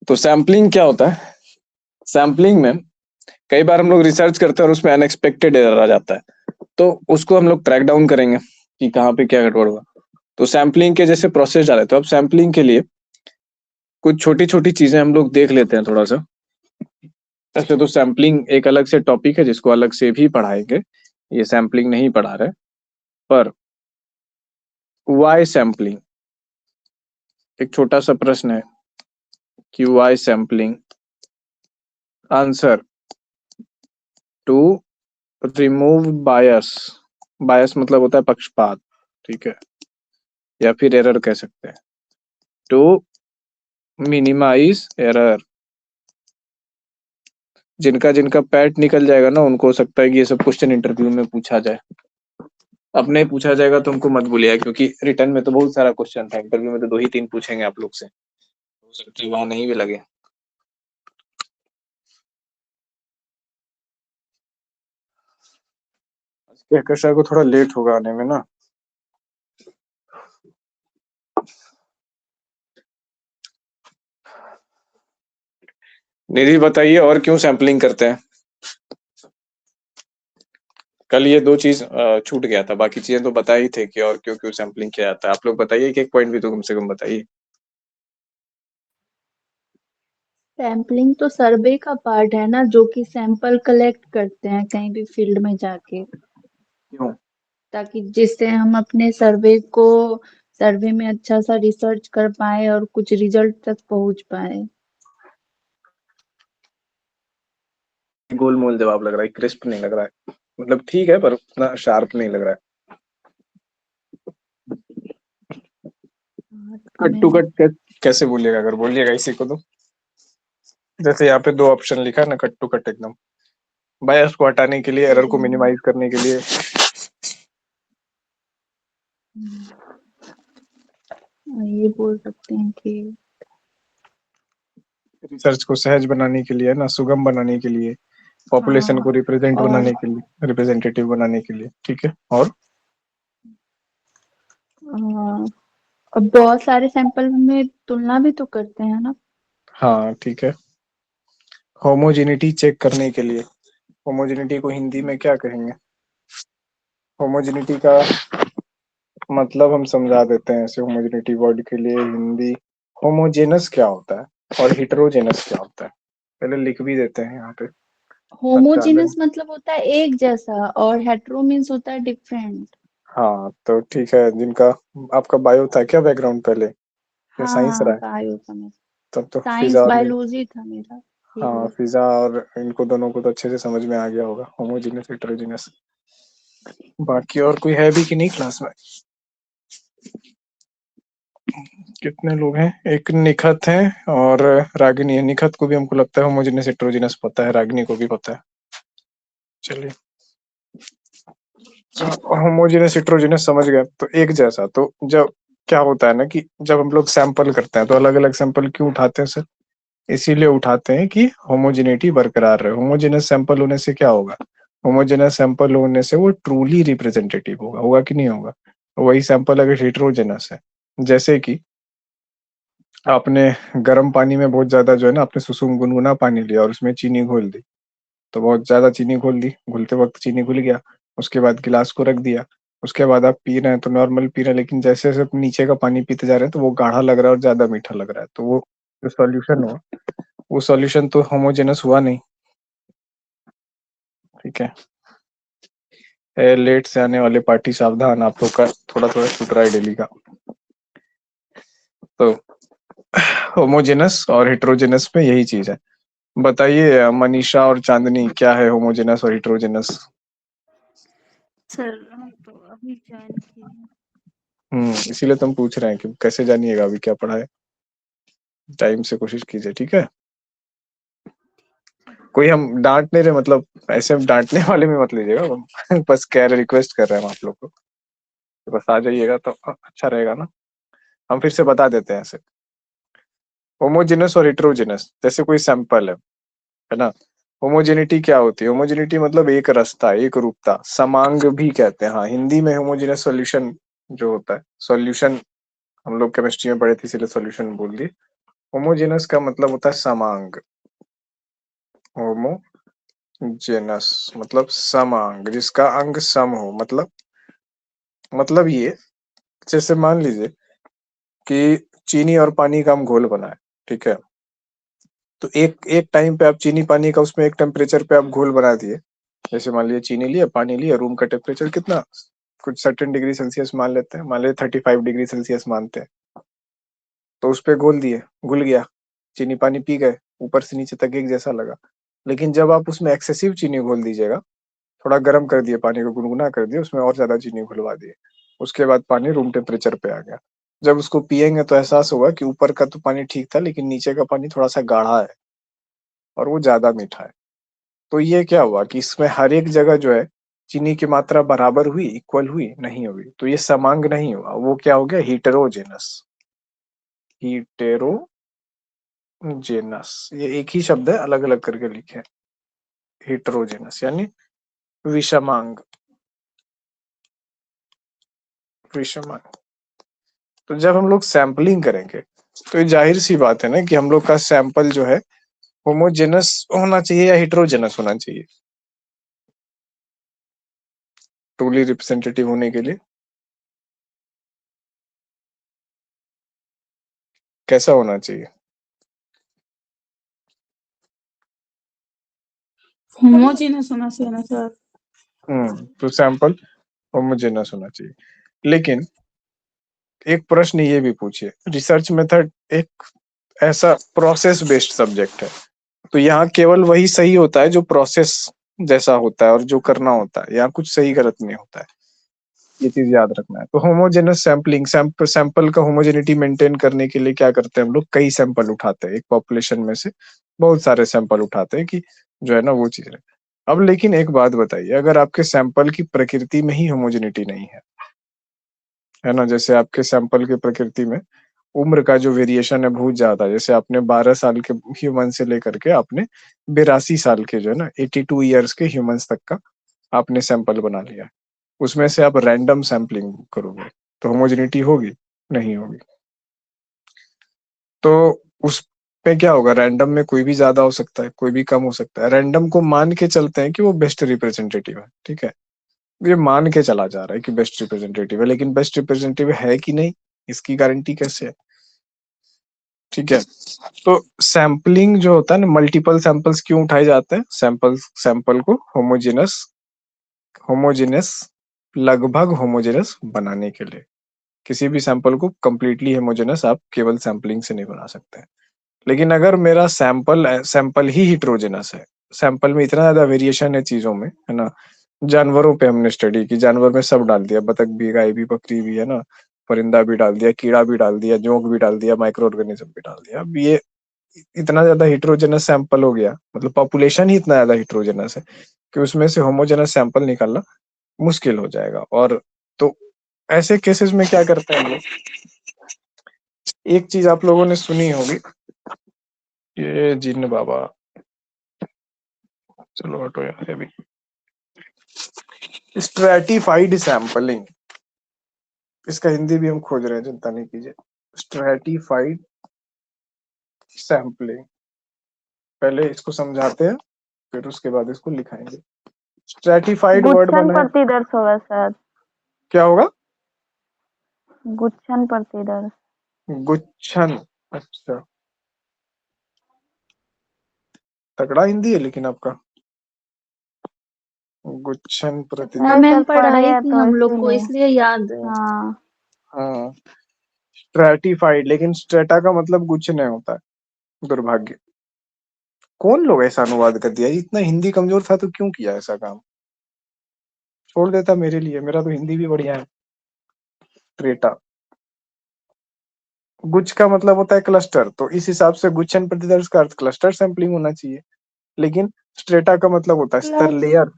तो सैम्पलिंग क्या होता है? सैम्पलिंग में कई बार हम लोग रिसर्च करते हैं और उसमें अनएक्सपेक्टेड एरर आ जाता है, तो उसको हम लोग ट्रैक डाउन करेंगे कि कहाँ पे क्या गड़बड़ हुआ। तो सैम्पलिंग के जैसे प्रोसेस जा रहे, तो अब सैम्पलिंग के लिए कुछ छोटी छोटी चीजें हम लोग देख लेते हैं थोड़ा सा। ऐसे तो सैम्पलिंग एक अलग से टॉपिक है जिसको अलग से भी पढ़ाएंगे, ये सैम्पलिंग नहीं पढ़ा रहे। पर वाई सैम्पलिंग, एक छोटा सा प्रश्न है कि why sampling. Answer, to remove bias. Bias मतलब होता है पक्षपात, ठीक है, या फिर एरर कह सकते हैं। To minimise error. जिनका जिनका पैट निकल जाएगा ना, उनको हो सकता है कि ये सब क्वेश्चन इंटरव्यू में पूछा जाए। अब नहीं पूछा जाएगा तो हमको मत बोलिए, क्योंकि रिटर्न में तो बहुत सारा क्वेश्चन था, इंटरव्यू में तो 2 ही 3 पूछेंगे आप लोग से, हो सकता है वहां नहीं भी लगे। कहकशा को थोड़ा लेट होगा आने में ना। निधि बताइए, और क्यों सैम्पलिंग करते हैं? कल ये 2 चीज छूट गया था, बाकी चीजें तो बताई थे कि और क्यों क्यों सैम्पलिंग किया जाता है। आप लोग बताइए, एक एक पॉइंट भी तो कम से कम बताइए। सैम्पलिंग तो सर्वे का पार्ट है ना, जो कि सैंपल कलेक्ट करते हैं कहीं भी फील्ड में जाके, क्यों? ताकि जिससे हम अपने सर्वे में अच्छा सा रिसर्च कर पाए और कुछ रिजल्ट तक पहुंच पाए। गोलमोल जवाब लग रहा है, क्रिस्प नहीं लग रहा है। मतलब ठीक है, पर उतना शार्प नहीं लग रहा है। कट टू में कट कैसे बोलिएगा? अगर बोलिएगा इसी को तो, जैसे यहाँ पे 2 ऑप्शन लिखा है ना, कट टू कट एकदम। बायस को हटाने के लिए, एरर को मिनिमाइज करने के लिए, ये बोल सकते हैं कि रिसर्च को सहज बनाने के लिए ना, सुगम बनाने के लिए, पॉपुलेशन हाँ, को रिप्रेजेंट और बनाने के लिए, रिप्रेजेंटेटिव बनाने के लिए, ठीक है। और अब बहुत सारे सैंपल में तुलना भी तो करते हैं ना। हाँ ठीक है, होमोजेनिटी चेक करने के लिए। होमोजेनिटी को हिंदी में क्या कहेंगे? होमोजेनिटी का मतलब हम समझा देते हैं ऐसे, होमोजेनिटी वर्ड के लिए हिंदी। होमोजेनस क्या होता है और हिट्रोजेनस क्या होता है, पहले लिख भी देते हैं यहाँ पे। अच्छा होमोजेनस देन, मतलब होता है एक जैसा, और हेटेरो मीन्स होता है डिफरेंट। हाँ तो ठीक है। जिनका, आपका बायो था क्या बैकग्राउंड पहले, या साइंस हाँ, रहा है? बायो था मेरा। तब तो फिजा साइंस और बायोलॉजी था मेरा, हाँ, इसीलिए। फिजा और इनको दोनों को तो अच्छे से समझ में आ गया होगा, होमोजेनस हेटेरोजेनस। बाकी और कोई है भी कि नहीं क्लास में? कितने लोग हैं? एक निखत है और रागिनी है। निखत को भी हमको लगता है होमोजेनस हेटेरोजेनस पता है, रागिनी को भी पता है। चलिए, होमोजेनस हेटेरोजेनस समझ गए। तो एक जैसा, तो जब क्या होता है ना कि जब हम लोग सैंपल करते हैं तो अलग अलग सैंपल क्यों उठाते हैं सर? इसीलिए उठाते हैं कि होमोजेनिटी बरकरार रहे। होमोजेनस सैंपल होने से क्या होगा? होमोजेनस सैंपल होने से वो ट्रूली रिप्रेजेंटेटिव होगा, होगा कि नहीं होगा? वही सैंपल अगर हेटेरोजेनस है, जैसे कि आपने गर्म पानी में बहुत ज्यादा जो है ना, आपने सुसुम गुनगुना पानी लिया और उसमें चीनी घोल दी, तो बहुत ज्यादा चीनी घोल दी, घुलते वक्त चीनी घुल गया। उसके बाद गिलास को रख दिया। उसके बाद आप पी रहे हैं तो नॉर्मल पी रहे हैं, लेकिन जैसे जैसे नीचे का पानी पीते जा रहे हैं तो वो गाढ़ा लग रहा है और ज्यादा मीठा लग रहा है, तो वो जो सॉल्यूशन हुआ, वो सॉल्यूशन तो होमोजेनस हुआ नहीं, ठीक है। लेट से आने वाले पार्टी सावधान, आप लोग का थोड़ा थोड़ा छूट रहा है डेली का। तो होमोजेनस और हेटेरोजेनस में यही चीज है। बताइए मनीषा और चांदनी, क्या है होमोजेनस और हेटेरोजेनस? सर हम तो अभी ज्वाइन किए हैं। इसीलिए तो हम पूछ रहे हैं कि कैसे जानिएगा अभी क्या पढ़ा है। टाइम से कोशिश कीजिए, ठीक है। कोई हम डांट नहीं रहे, मतलब ऐसे हम डांटने वाले में मत लीजिएगा, हम बस कह रहे, रिक्वेस्ट कर रहे हैं हम आप लोग को, तो बस आ जाइएगा तो अच्छा रहेगा ना। हम फिर से बता देते हैं ऐसे। होमोजेनस और हेटेरोजेनस, जैसे कोई सैंपल है ना। होमोजेनिटी क्या होती है? होमोजेनिटी मतलब एक रसता, एक रूपता, समांग भी कहते हैं। हाँ, हिंदी में होमोजेनस सॉल्यूशन जो होता है, सॉल्यूशन हम लोग केमिस्ट्री में पढ़े थे, इसीलिए सॉल्यूशन बोल दिए। होमोजेनस का मतलब होता है समांग। होमोजेनस मतलब समांग, जिसका अंग सम हो। मतलब ये, जैसे मान लीजिए कि चीनी और पानी का हम घोल बनाए, ठीक है। तो एक एक टाइम पे आप चीनी पानी का उसमें एक टेम्परेचर पे आप घोल बना दिए। जैसे मान लीजिए चीनी लिया, पानी लिया, रूम का टेम्परेचर कितना, कुछ सर्टेन डिग्री सेल्सियस मान लेते हैं, मान लीजिए 35 डिग्री सेल्सियस मानते हैं। तो उस पे घोल दिए, घुल गया, चीनी पानी पी गए, ऊपर से नीचे तक एक जैसा लगा। लेकिन जब आप उसमें एक्सेसिव चीनी घोल दीजिएगा, थोड़ा गर्म कर दिए, पानी को गुनगुना कर दिए, उसमें और ज्यादा चीनी घुलवा दिए, उसके बाद पानी रूम टेम्परेचर पे आ गया। जब उसको पियेंगे तो एहसास होगा कि ऊपर का तो पानी ठीक था, लेकिन नीचे का पानी थोड़ा सा गाढ़ा है और वो ज्यादा मीठा है। तो ये क्या हुआ कि इसमें हर एक जगह जो है चीनी की मात्रा बराबर हुई, इक्वल हुई नहीं हुई, तो ये समांग नहीं हुआ, वो क्या हो गया, हीटेरोजेनस। हीटेरोजेनस, ये एक ही शब्द है, अलग अलग करके लिखे हैं। हीटेरोजेनस यानी विषमांग, विषमांग। तो जब हम लोग सैंपलिंग करेंगे तो ये जाहिर सी बात है ना कि हम लोग का सैंपल जो है होमोजेनस होना चाहिए या हेटेरोजेनस होना चाहिए, ट्रूली रिप्रेजेंटेटिव होने के लिए। कैसा होना चाहिए? होमोजीनियस होना चाहिए ना सर। तो सैंपल होमोजेनस होना चाहिए। लेकिन एक प्रश्न ये भी पूछिए, रिसर्च मेथड एक ऐसा प्रोसेस बेस्ड सब्जेक्ट है, तो यहाँ केवल वही सही होता है जो प्रोसेस जैसा होता है और जो करना होता है, यहाँ कुछ सही गलत नहीं होता है। ये चीज याद रखना है। तो होमोजेनस सैम्पलिंग, सैंपल का होमोजेनिटी मेंटेन करने के लिए क्या करते हैं हम लोग, कई सैंपल उठाते हैं, एक पॉपुलेशन में से बहुत सारे सैंपल उठाते हैं कि जो है ना वो चीज रहे। अब लेकिन एक बात बताइए, अगर आपके सैंपल की प्रकृति में ही होमोजेनिटी नहीं है ना, जैसे आपके सैंपल की प्रकृति में उम्र का जो वेरिएशन है बहुत ज्यादा है, जैसे आपने 12 साल के ह्यूमन से लेकर के आपने 82 साल के जो है ना 82 ईयर्स के ह्यूमंस तक का आपने सैंपल बना लिया, उसमें से आप रैंडम सैंपलिंग करोगे तो होमोजेनिटी होगी? नहीं होगी। तो उस पे क्या होगा, रैंडम में कोई भी ज्यादा हो सकता है, कोई भी कम हो सकता है। रैंडम को मान के चलते हैं कि वो बेस्ट रिप्रेजेंटेटिव है, ठीक है। ये मान के चला जा रहा है कि बेस्ट रिप्रेजेंटेटिव है, लेकिन बेस्ट रिप्रेजेंटेटिव है कि नहीं, इसकी गारंटी कैसे है? ठीक है। तो सैम्पलिंग जो होता है ना, मल्टीपल सैंपल्स क्यों उठाए जाते हैं, सैंपल को होमोजेनस लगभग होमोजेनस बनाने के लिए। किसी भी सैंपल को कंप्लीटली होमोजेनस आप केवल सैंपलिंग से नहीं बना सकते। लेकिन अगर मेरा सैंपल ही हिट्रोजेनस है, सैंपल में इतना ज्यादा वेरिएशन है चीजों में, है ना। जानवरों पे हमने स्टडी की, जानवर में सब डाल दिया, बतख भी, गाय भी, बकरी भी, है ना, परिंदा भी डाल दिया, कीड़ा भी डाल दिया, जोंक भी डाल दिया, माइक्रो ऑर्गेनिज्म भी डाल दिया। अब ये इतना ज्यादा हिट्रोजेनस सैंपल हो गया, मतलब पॉपुलेशन ही इतना ज्यादा हिट्रोजेनस है कि उसमें से होमोजेनस सैंपल निकालना मुश्किल हो जाएगा। और तो ऐसे केसेस में क्या करते हैं हम लोग, एक चीज आप लोगों ने सुनी होगी, ये जिन बाबा, चलो हटो यार, अभी स्ट्रेटिफाइड सैंपलिंग, इसका हिंदी भी हम खोज रहे हैं, चिंता नहीं कीजिए। स्ट्रेटिफाइड सैंपलिंग, पहले इसको समझाते हैं, फिर उसके बाद इसको लिखाएंगे। स्ट्रेटिफाइड वर्ड गुच्छन बना है, प्रतिदर्श होगा सर। क्या होगा? गुच्छन प्रतिदर्श। गुच्छन, अच्छा, तगड़ा हिंदी है लेकिन आपका। गुच्छन हाँ नहीं प्रतिदर्श, सर मैम, पढ़े पढ़ाई हैं थी तो हम लोग को, इसीलिए। इसलिए याद है। हाँ। हाँ। स्ट्रेटिफाइड, लेकिन स्ट्रेटा का मतलब गुच्छ नहीं होता है, दुर्भाग्य। कौन लोग ऐसा अनुवाद कर दिया, इतना हिंदी कमजोर था तो क्यों किया ऐसा काम, छोड़ देता मेरे लिए, मेरा तो हिंदी भी बढ़िया है। स्ट्रेटा, गुच्छ का मतलब होता है क्लस्टर, तो इस हिसाब से गुच्छन प्रतिदर्श का अर्थ क्लस्टर सैंपलिंग होना चाहिए। लेकिन स्ट्रेटा का मतलब होता है स्तर, क्लस लेयर।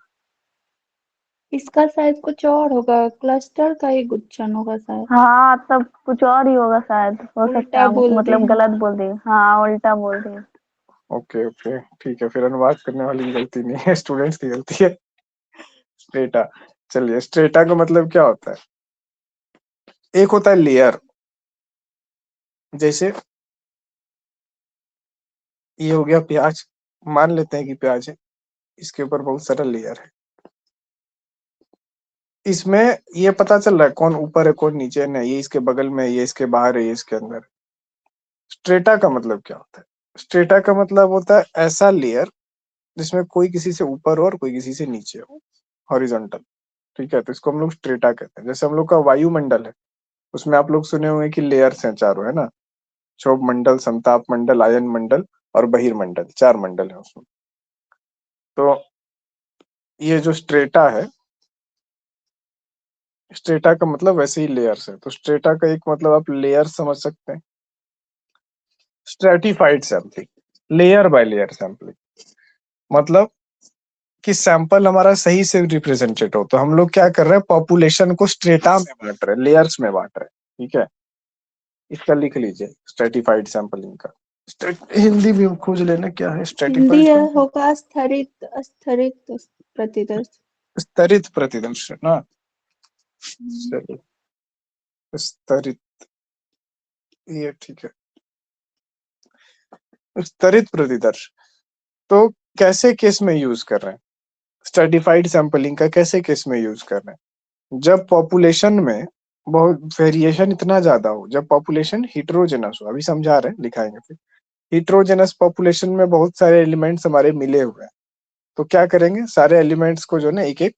इसका शायद कुछ और होगा, क्लस्टर का ही गुच्छन होगा शायद। हाँ तब कुछ और ही होगा शायद, हो सकता उल्टा है बोल मतलब दिए। गलत बोल दी। हाँ उल्टा बोल दी। ओके ओके, ठीक है, फिर अनुवाद करने वाली की गलती नहीं है, स्टूडेंट्स की गलती है। स्ट्रेटा, चलिए, स्ट्रेटा का मतलब क्या होता है, एक होता है लेयर, जैसे ये हो गया प्याज, मान लेते हैं कि प्याज है, इसके ऊपर बहुत सारा लेयर है। इसमें ये पता चल रहा है कौन ऊपर है कौन नीचे है, नहीं ये इसके बगल में है, ये इसके बाहर है, ये इसके अंदर है। स्ट्रेटा का मतलब क्या होता है? स्ट्रेटा का मतलब होता है ऐसा लेयर जिसमें कोई किसी से ऊपर हो और कोई किसी से नीचे हो, हॉरिजॉन्टल। ठीक है, तो इसको हम लोग स्ट्रेटा कहते हैं। जैसे हम लोग का वायुमंडल है, उसमें आप लोग सुने होंगे कि लेयर्स हैं चारों, है ना? क्षोभ मंडल, समताप मंडल, आयन मंडल और बहिर्मंडल, 4 मंडल है उसमें। तो ये जो स्ट्रेटा है, स्ट्रेटा का मतलब वैसे ही लेयर्स है। तो स्ट्रेटा का एक मतलब आप लेयर समझ सकते हैं, stratified sampling, layer by layer sampling, मतलब कि सैंपल हमारा सही से रिप्रेजेंटेड हो। तो हम लोग क्या कर रहे हैं, पॉपुलेशन को स्ट्रेटा में बांट रहे हैं, लेयर्स में बांट रहे हैं। ठीक है, इसका लिख लीजिए स्ट्रेटिफाइड सैंपलिंग का। हिंदी भी खोज लेना क्या है हिंदी स्ट्रेटिफाइड, होगा स्तरित स्तरित प्रतिदर्श। स्तरित प्रतिदर्श ना, चलिए स्तरित, ये ठीक है, स्तरित प्रतिदर्श। तो कैसे केस में यूज कर रहे हैं स्ट्रेटिफाइड सैंपलिंग का, कैसे केस में यूज कर रहे हैं? जब पॉपुलेशन में बहुत वेरिएशन इतना ज्यादा हो, जब पॉपुलेशन हिट्रोजेनस हो, अभी समझा रहे हैं, लिखाएंगे फिर। हिट्रोजेनस पॉपुलेशन में बहुत सारे एलिमेंट्स हमारे मिले हुए हैं, तो क्या करेंगे, सारे एलिमेंट्स को जो है ना एक एक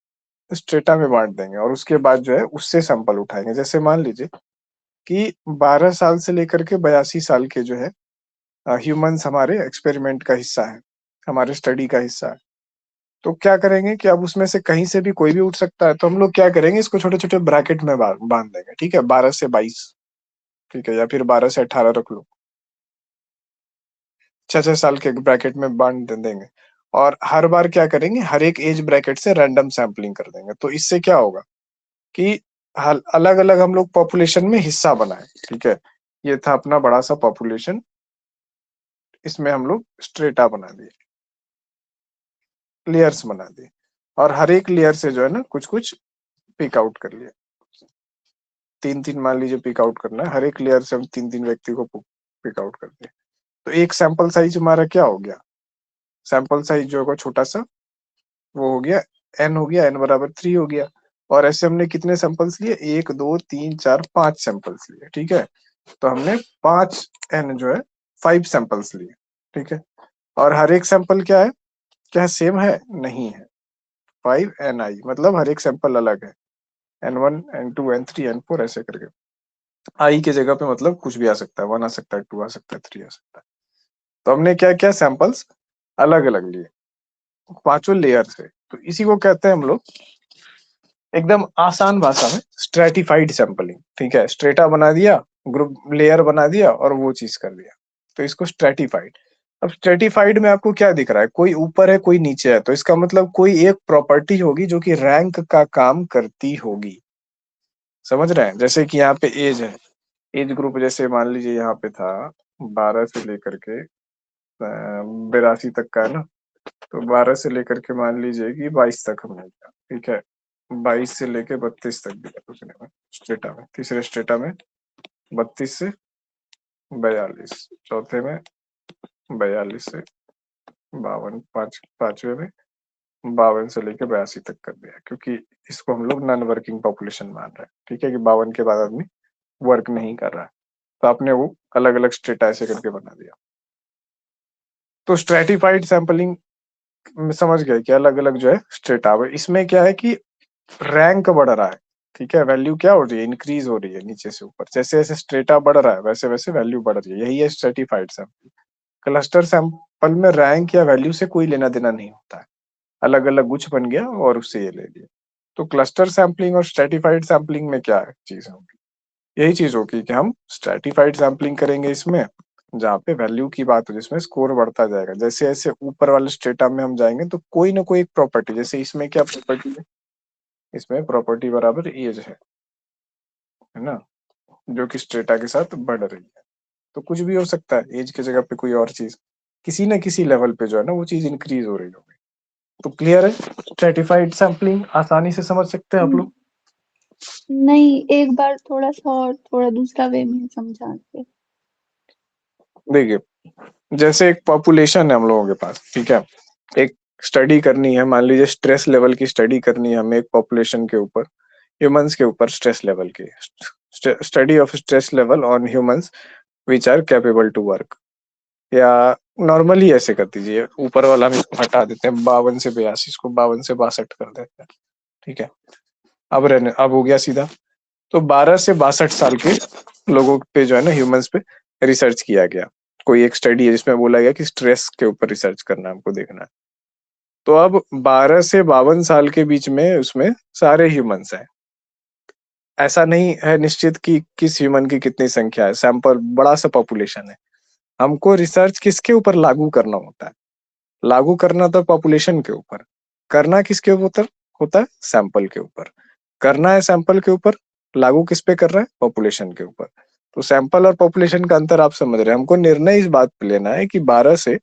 स्ट्रेटा में बांट देंगे और उसके बाद जो है उससे सैंपल उठाएंगे। जैसे मान लीजिए कि 12 साल से लेकर के 82 साल के जो है ह्यूमंस हमारे एक्सपेरिमेंट का हिस्सा है, हमारे स्टडी का हिस्सा है। तो क्या करेंगे कि अब उसमें से कहीं से भी कोई भी उठ सकता है, तो हम लोग क्या करेंगे, इसको छोटे छोटे ब्रैकेट में बांध देंगे। ठीक है, 12 से 22, ठीक है, या फिर 12 से 18 रख लो, 6 6 साल के ब्रैकेट में बांध देंगे। और हर बार क्या करेंगे, हर एक एज ब्रैकेट से रैंडम सैम्पलिंग कर देंगे। तो इससे क्या होगा कि अलग अलग हम लोग पॉपुलेशन में हिस्सा बनाए। ठीक है, ये था अपना बड़ा सा पॉपुलेशन, इसमें हम लोग स्ट्रेटा बना दिए, लेयर्स बना दिए, और हर एक लेयर से जो है ना कुछ कुछ पिक आउट कर लिया। 3 3 मान लीजिए पिक आउट करना है, हर एक लेयर से हम 3 3 व्यक्ति को पिक आउट कर दिए। तो एक सैंपल साइज हमारा क्या हो गया, सैंपल साइज जो होगा छोटा सा, वो हो गया n, हो गया n बराबर 3 हो गया। और ऐसे हमने कितने सैंपल्स लिए, 1 2 3 4 5 सैंपल्स लिए। ठीक है, तो हमने 5n जो है 5 सैंपल्स लिए। ठीक है, और हर एक सैंपल क्या है, क्या सेम है, नहीं है, 5ni, मतलब हर एक सैंपल अलग है, n1 n2 n3 n4 ऐसे करके। आई की जगह पे मतलब कुछ भी आ सकता है, 1 आ सकता है, 2 आ सकता है, 3 आ सकता है। तो हमने क्या किया, सैंपल्स अलग अलग लिए 5 लेयर से। तो इसी को कहते हैं हम लोग एकदम आसान भाषा में स्ट्रेटिफाइड सैंपलिंग। ठीक है, स्ट्रेटा बना दिया, ग्रुप लेयर बना दिया और वो चीज कर दिया, तो इसको स्ट्रेटिफाइड। अब स्ट्रेटिफाइड में आपको क्या दिख रहा है, कोई ऊपर है कोई नीचे है, तो इसका मतलब कोई एक प्रॉपर्टी होगी जो कि रैंक का काम करती होगी। समझ रहे हैं? जैसे कि यहाँ पे एज है, एज ग्रुप जैसे मान लीजिए यहाँ पे था 12 से लेकर के 82 तक का है ना, तो 12 से लेकर के मान लीजिए कि 22 तक हमने किया। ठीक है, 22 से लेके 32 तक दिया दूसरे में, स्टेटा में, तीसरे स्टेटा में 32 से 42, चौथे में 42 से 52, पांचवे में 52 से लेके 82 तक कर दिया, क्योंकि इसको हम लोग नॉन वर्किंग पॉपुलेशन मान रहे हैं। ठीक है, कि 52 के बाद आदमी वर्क नहीं कर रहा है, तो आपने वो अलग अलग स्टेटा ऐसे करके बना दिया। तो स्ट्रेटिफाइड सैंपलिंग समझ गए कि अलग अलग जो है स्टेटा है। इसमें क्या है कि रैंक बढ़ रहा है। ठीक है, वैल्यू क्या हो रही है, इंक्रीज हो रही है नीचे से ऊपर, जैसे जैसे स्ट्रेटा बढ़ रहा है वैसे वैसे वैल्यू बढ़ रही है, यही है स्ट्रेटिफाइड सैंपल। क्लस्टर सैंपल में रैंक या वैल्यू से कोई लेना देना नहीं होता है, अलग अलग गुच्छ बन गया और उससे ये ले लिया। तो क्लस्टर सैंपलिंग और स्ट्रेटिफाइड सैंपलिंग में क्या चीज होगी, यही चीज होगी कि हम स्ट्रेटिफाइड सैंपलिंग करेंगे इसमें, जहाँ पे वैल्यू की बात हो, जिसमें स्कोर बढ़ता जाएगा। जैसे जैसे ऊपर वाले स्टेटा में हम जाएंगे तो कोई ना कोई एक प्रॉपर्टी, जैसे इसमें क्या प्रॉपर्टी है, इसमें प्रॉपर्टी बराबर एज है ना, जो कि स्ट्रेटा के साथ बढ़ रही है। तो कुछ भी हो सकता है, एज की जगह पे कोई और चीज किसी न किसी लेवल पे जो है ना वो चीज इंक्रीज हो रही होगी। तो क्लियर है, स्ट्रेटिफाइड सैंपलिंग आसानी से समझ सकते हैं आप लोग। नहीं, एक बार थोड़ा सा और थोड़ा दूसरा वे में समझा के। देखिए, जैसे एक पॉपुलेशन है हम लोगों के पास, ठीक है, एक स्टडी करनी है, मान लीजिए स्ट्रेस लेवल की स्टडी करनी है हमें एक पॉपुलेशन के ऊपर, ह्यूमंस के ऊपर स्ट्रेस लेवल की, study of stress level on humans which are capable to work, या नॉर्मली ऐसे कर दीजिए, ऊपर वाला हम इसको हटा देते हैं 52 से 82, इसको 52 से 62 कर देते हैं, ठीक है। अब हो गया सीधा। तो 12 से 62 साल के लोगों पे जो है ना, ह्यूमंस पे रिसर्च किया गया, कोई एक स्टडी है जिसमें बोला गया कि स्ट्रेस के ऊपर रिसर्च करना है, हमको देखना है। तो अब 12 से 52 साल के बीच में उसमें सारे ह्यूमंस हैं, ऐसा नहीं है निश्चित कि किस ह्यूमन की कितनी संख्या है, सैंपल बड़ा सा पॉपुलेशन है। हमको रिसर्च किसके ऊपर लागू करना होता है? लागू करना तो पॉपुलेशन के ऊपर, करना किसके ऊपर होता है? सैंपल के ऊपर। करना है सैंपल के ऊपर, लागू किस पे कर रहा है? पॉपुलेशन के ऊपर। तो सैंपल और पॉपुलेशन का अंतर आप समझ रहे हैं। हमको निर्णय इस बात पे लेना है कि 12 से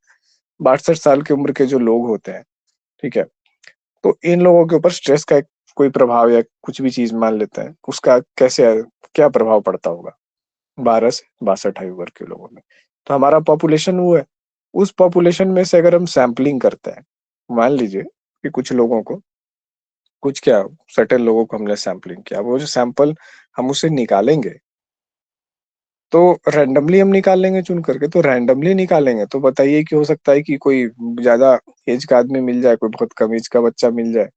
62 साल की उम्र के जो लोग होते हैं, ठीक है, तो इन लोगों के ऊपर स्ट्रेस का कोई प्रभाव या कुछ भी चीज मान लेते हैं, उसका कैसे क्या प्रभाव पड़ता होगा 12 से 62 आयु वर्ग के लोगों में। तो हमारा पॉपुलेशन वो है, उस पॉपुलेशन में से अगर हम सैंपलिंग करते हैं, मान लीजिए कि कुछ लोगों को, कुछ क्या सर्टेन लोगों को हमने सैंपलिंग किया, वो जो सैंपल हम उसे निकालेंगे तो रैंडमली हम निकाल लेंगे चुन करके। तो रैंडमली निकालेंगे तो बताइए कि हो सकता है कि कोई ज्यादा एज का आदमी मिल जाए, कोई बहुत कम एज का बच्चा मिल जाए,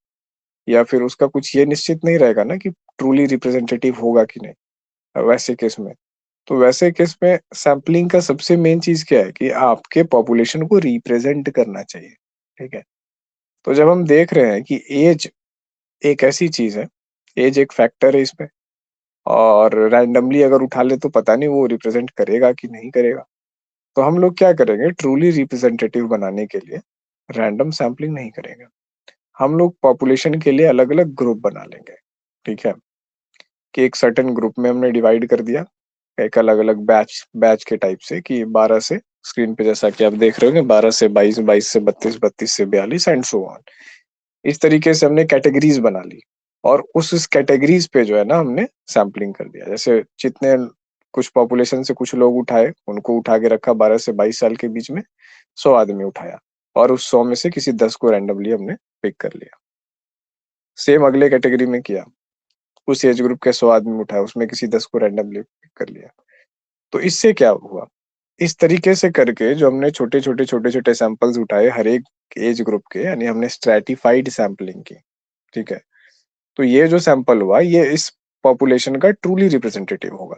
या फिर उसका कुछ ये निश्चित नहीं रहेगा ना कि ट्रूली रिप्रेजेंटेटिव होगा कि नहीं वैसे केस में। तो वैसे केस में सैम्पलिंग का सबसे मेन चीज क्या है कि आपके पॉपुलेशन को रिप्रेजेंट करना चाहिए, ठीक है। तो जब हम देख रहे हैं कि एज एक ऐसी चीज है, एज एक फैक्टर है इसमें, और रैंडमली अगर उठा ले तो पता नहीं वो रिप्रेजेंट करेगा कि नहीं करेगा। तो हम लोग क्या करेंगे, ट्रूली रिप्रेजेंटेटिव बनाने के लिए रैंडम सैम्पलिंग नहीं करेंगे, हम लोग पॉपुलेशन के लिए अलग अलग ग्रुप बना लेंगे, ठीक है। कि एक सर्टेन ग्रुप में हमने डिवाइड कर दिया, एक अलग अलग बैच बैच के टाइप से, कि 12 से, स्क्रीन पे जैसा कि आप देख रहे हो, 12 से 22, 22 से 32, 32 से 42 एंड सो ऑन। इस तरीके से हमने कैटेगरीज बना ली, और उस कैटेगरीज पे जो है ना हमने सैम्पलिंग कर दिया। जैसे जितने कुछ पॉपुलेशन से कुछ लोग उठाए, उनको उठा के रखा 12 से 22 साल के बीच में, 100 आदमी उठाया, और उस 100 में से किसी 10 को रैंडमली हमने पिक कर लिया। सेम अगले कैटेगरी में किया, उस एज ग्रुप के 100 आदमी उठाए, उसमें किसी 10 को रैंडमली पिक कर लिया। तो इससे क्या हुआ, इस तरीके से करके जो हमने छोटे छोटे छोटे छोटे सैंपल्स उठाए हर एक एज ग्रुप के, यानी हमने स्ट्रैटिफाइड सैम्पलिंग की, ठीक है। तो ये जो सैंपल हुआ ये इस पॉपुलेशन का ट्रूली रिप्रेजेंटेटिव होगा।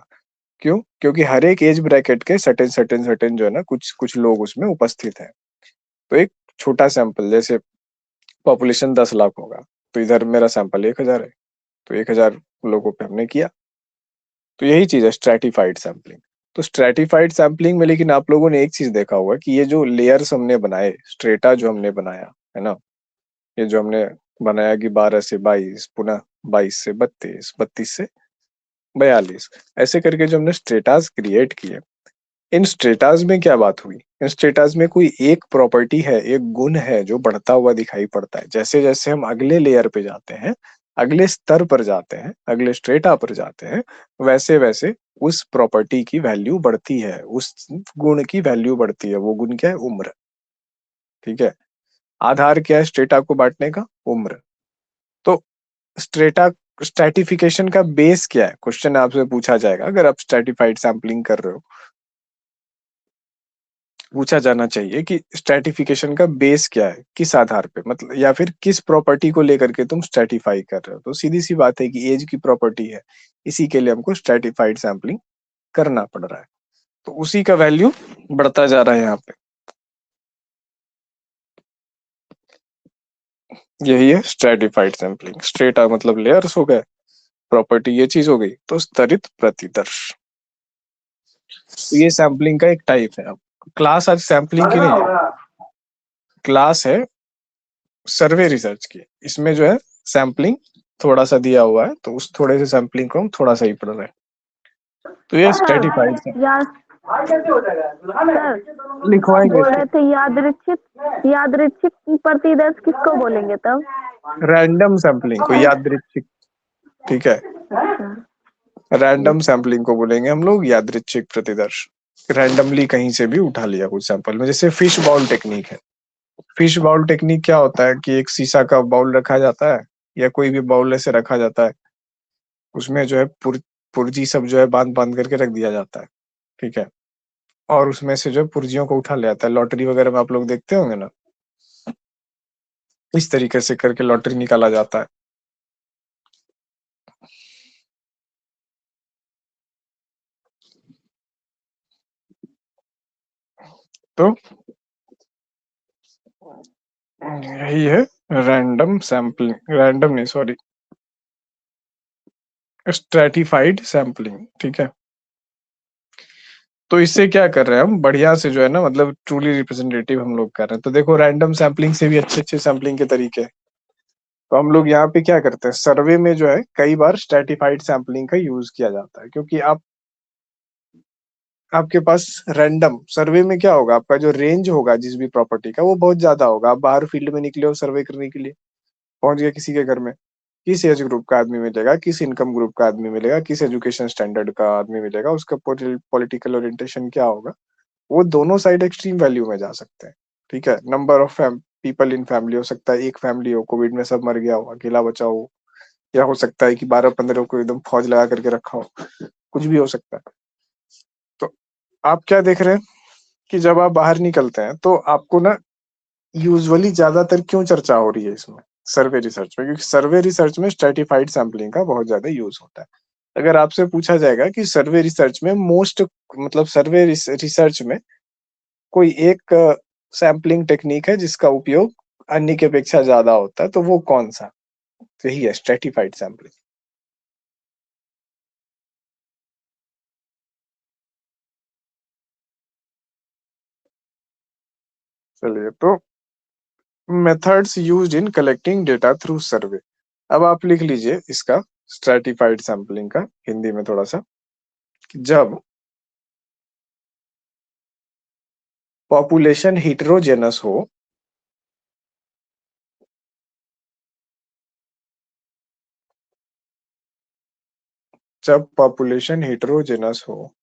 क्यों? क्योंकि हर एक एज ब्रैकेट के सर्टेन सर्टेन सर्टेन जो है ना कुछ कुछ लोग उसमें उपस्थित हैं। तो एक छोटा सैंपल, जैसे पॉपुलेशन 10 लाख होगा, तो इधर मेरा सैंपल 1000 है, तो 1000 लोगों पे हमने किया। तो यही चीज है स्ट्रैटिफाइड सैम्पलिंग। तो स्ट्रैटिफाइड सैम्पलिंग में लेकिन आप लोगों ने एक चीज देखा होगा कि ये जो लेयर्स हमने बनाए, स्ट्रेटा जो हमने बनाया है ना, ये जो हमने बनाया कि 12 से 22, पुनः 22 से 32, 32 से 42, ऐसे करके जो हमने स्ट्रेटास क्रिएट किए, इन स्ट्रेटास में क्या बात हुई, इन स्ट्रेटास में कोई एक प्रॉपर्टी है, एक गुण है जो बढ़ता हुआ दिखाई पड़ता है। जैसे जैसे हम अगले लेयर पे जाते हैं, अगले स्तर पर जाते हैं, अगले स्ट्रेटा पर जाते हैं, वैसे वैसे उस प्रॉपर्टी की वैल्यू बढ़ती है, उस गुण की वैल्यू बढ़ती है। वो गुण क्या है? उम्र, ठीक है। आधार क्या है स्ट्रेटा को बांटने का? उम्र। तो स्ट्रेटा स्ट्रैटिफिकेशन का बेस क्या है, क्वेश्चन आपसे पूछा जाएगा अगर आप स्ट्रैटिफाइड सैम्पलिंग कर रहे हो, पूछा जाना चाहिए कि स्ट्रैटिफिकेशन का बेस क्या है, किस आधार पे, मतलब या फिर किस प्रॉपर्टी को लेकर के तुम स्ट्रैटिफाई कर रहे हो। तो सीधी सी बात है कि एज की प्रॉपर्टी है, इसी के लिए हमको स्ट्रैटिफाइड सैम्पलिंग करना पड़ रहा है। तो उसी का वैल्यू बढ़ता जा रहा है यहाँ पे, यही है स्ट्रैटिफाइड सैम्पलिंग। स्ट्रेटा मतलब लेयर्स हो गए, प्रॉपर्टी ये चीज हो गई, तो स्तरित प्रतिदर्श, तो ये सैम्पलिंग का एक टाइप है। अब क्लास आज सैम्पलिंग की नहीं है, क्लास है सर्वे रिसर्च की। इसमें जो है सैम्पलिंग थोड़ा सा दिया हुआ है, तो उस थोड़े से सैम्पलिंग को हम थोड़ा सा ही पढ़ रहे हैं। तो ये स्ट्रैटिफाइड है, यार सर लिखवाएंगे बोल रहे थे यादृच्छिक प्रतिदर्श किसको बोलेंगे तब? रैंडम सैम्पलिंग को, यादृच्छिक, ठीक है, अच्छा रैंडम सैम्पलिंग को बोलेंगे हम लोग यादृच्छिक प्रतिदर्श। रैंडमली कहीं से भी उठा लिया कुछ सैंपल में, जैसे फिश बाउल टेक्निक है। फिश बाउल टेक्निक क्या होता है कि एक शीशा का बाउल रखा जाता है या कोई भी बाउल ऐसे रखा जाता है, उसमें जो है पुर्जी सब जो है बांध बांध करके रख दिया जाता है, ठीक है, और उसमें से जो है पुर्जियों को उठा लिया जाता है। लॉटरी वगैरह में आप लोग देखते होंगे ना, इस तरीके से करके लॉटरी निकाला जाता है। तो यही है रैंडम सैम्पलिंग, रैंडम नहीं सॉरी, स्ट्रेटिफाइड सैम्पलिंग, ठीक है। तो इससे क्या कर रहे हैं हम, बढ़िया से जो है ना, मतलब ट्रूली रिप्रेजेंटेटिव हम लोग कर रहे हैं। तो देखो रैंडम सैम्पलिंग से भी अच्छे अच्छे सैम्पलिंग के तरीके हैं। तो हम लोग यहाँ पे क्या करते हैं, सर्वे में जो है कई बार स्ट्रेटिफाइड सैम्पलिंग का यूज किया जाता है, क्योंकि आपके पास रैंडम सर्वे में क्या होगा, आपका जो रेंज होगा जिस भी प्रॉपर्टी का वो बहुत ज्यादा होगा। आप बाहर फील्ड में निकले हो सर्वे करने के लिए, पहुंच गए किसी के घर में, किस एज ग्रुप का आदमी मिलेगा, किस इनकम ग्रुप का आदमी मिलेगा, किस एजुकेशन स्टैंडर्ड का आदमी मिलेगा, उसका पॉलिटिकल ओरिएंटेशन क्या होगा, वो दोनों साइड एक्सट्रीम वैल्यू में जा सकते हैं, ठीक है। Number of people in family, हो सकता है एक फैमिली हो, कोविड में सब मर गया हो, अकेला बचा हो, या हो सकता है कि 12-15 को एकदम फौज लगा करके रखा हो, कुछ भी हो सकता है। तो आप क्या देख रहे हैं कि जब आप बाहर निकलते हैं तो आपको ना यूजुअली ज्यादातर क्यों चर्चा हो रही है इसमें, सर्वे रिसर्च में, क्योंकि सर्वे रिसर्च में स्ट्रेटिफाइड सैम्पलिंग का बहुत ज्यादा यूज होता है। अगर आपसे पूछा जाएगा कि सर्वे रिसर्च में मोस्ट, मतलब सर्वे रिसर्च में कोई एक सैम्पलिंग टेक्निक है जिसका उपयोग अन्य की अपेक्षा ज्यादा होता है, तो वो कौन सा, तो यही है स्ट्रेटिफाइड सैम्पलिंग। चलिए, तो methods used in collecting data through survey. अब आप लिख लीजिए इसका स्ट्रेटिफाइड सैम्पलिंग का हिंदी में थोड़ा सा, कि जब पॉपुलेशन हिट्रोजेनस हो, जब पॉपुलेशन हिट्रोजेनस हो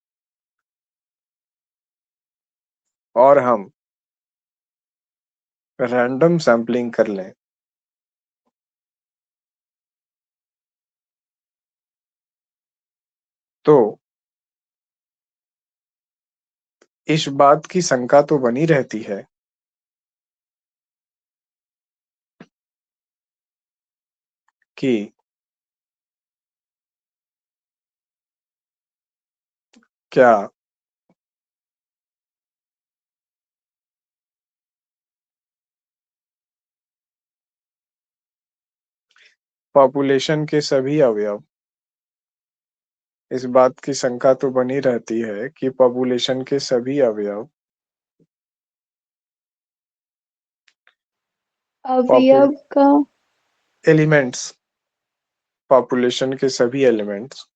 और हम रैंडम सैम्पलिंग कर लें, तो इस बात की शंका तो बनी रहती है कि क्या पॉपुलेशन के सभी अवयव, इस बात की शंका तो बनी रहती है कि पॉपुलेशन के सभी अवयव अवयव का एलिमेंट्स, पॉपुलेशन के सभी एलिमेंट्स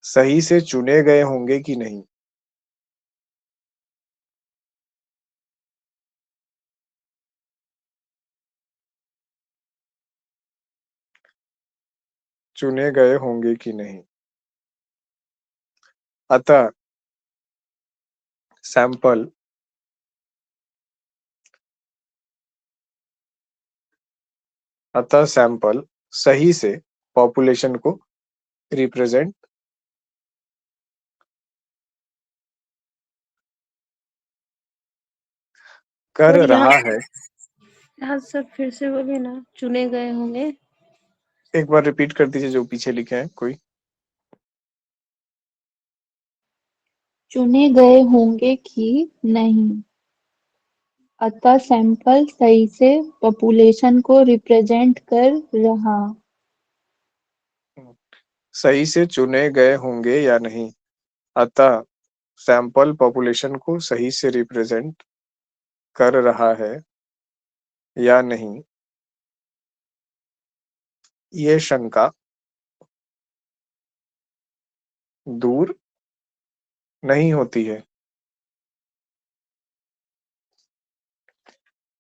सही से चुने गए होंगे कि नहीं। चुने गए होंगे कि नहीं। अतः सैंपल सही से पॉपुलेशन को रिप्रेजेंट कर सर रहा यहाँ है। यहाँ सर फिर से बोलिए ना, चुने गए होंगे। एक बार रिपीट कर दीजिए जो पीछे लिखे हैं कोई। चुने गए होंगे कि नहीं, अतः सैंपल सही से पॉपुलेशन को रिप्रेजेंट कर रहा। सही से चुने गए होंगे या नहीं, अतः सैंपल पॉपुलेशन को सही से रिप्रेजेंट कर रहा है या नहीं, ये शंका दूर नहीं होती है।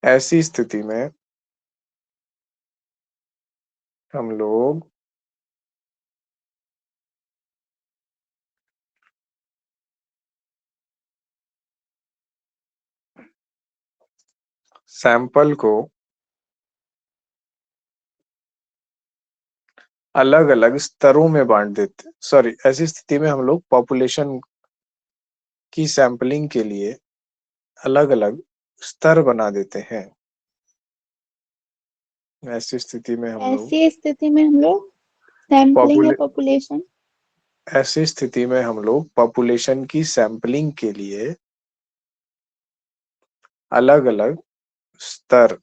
ऐसी स्थिति में हम लोग सैंपल को अलग अलग स्तरों में बांट देते, सॉरी, ऐसी स्थिति में हम लोग पॉपुलेशन की सैंपलिंग के लिए अलग अलग स्तर बना देते हैं। ऐसी स्थिति में हम लोग ऐसी स्थिति में हम लोग सैम्पलिंग या पॉपुले पॉपुलेशन ऐसी स्थिति में हम लोग पॉपुलेशन की सैंपलिंग के लिए अलग अलग स्तर,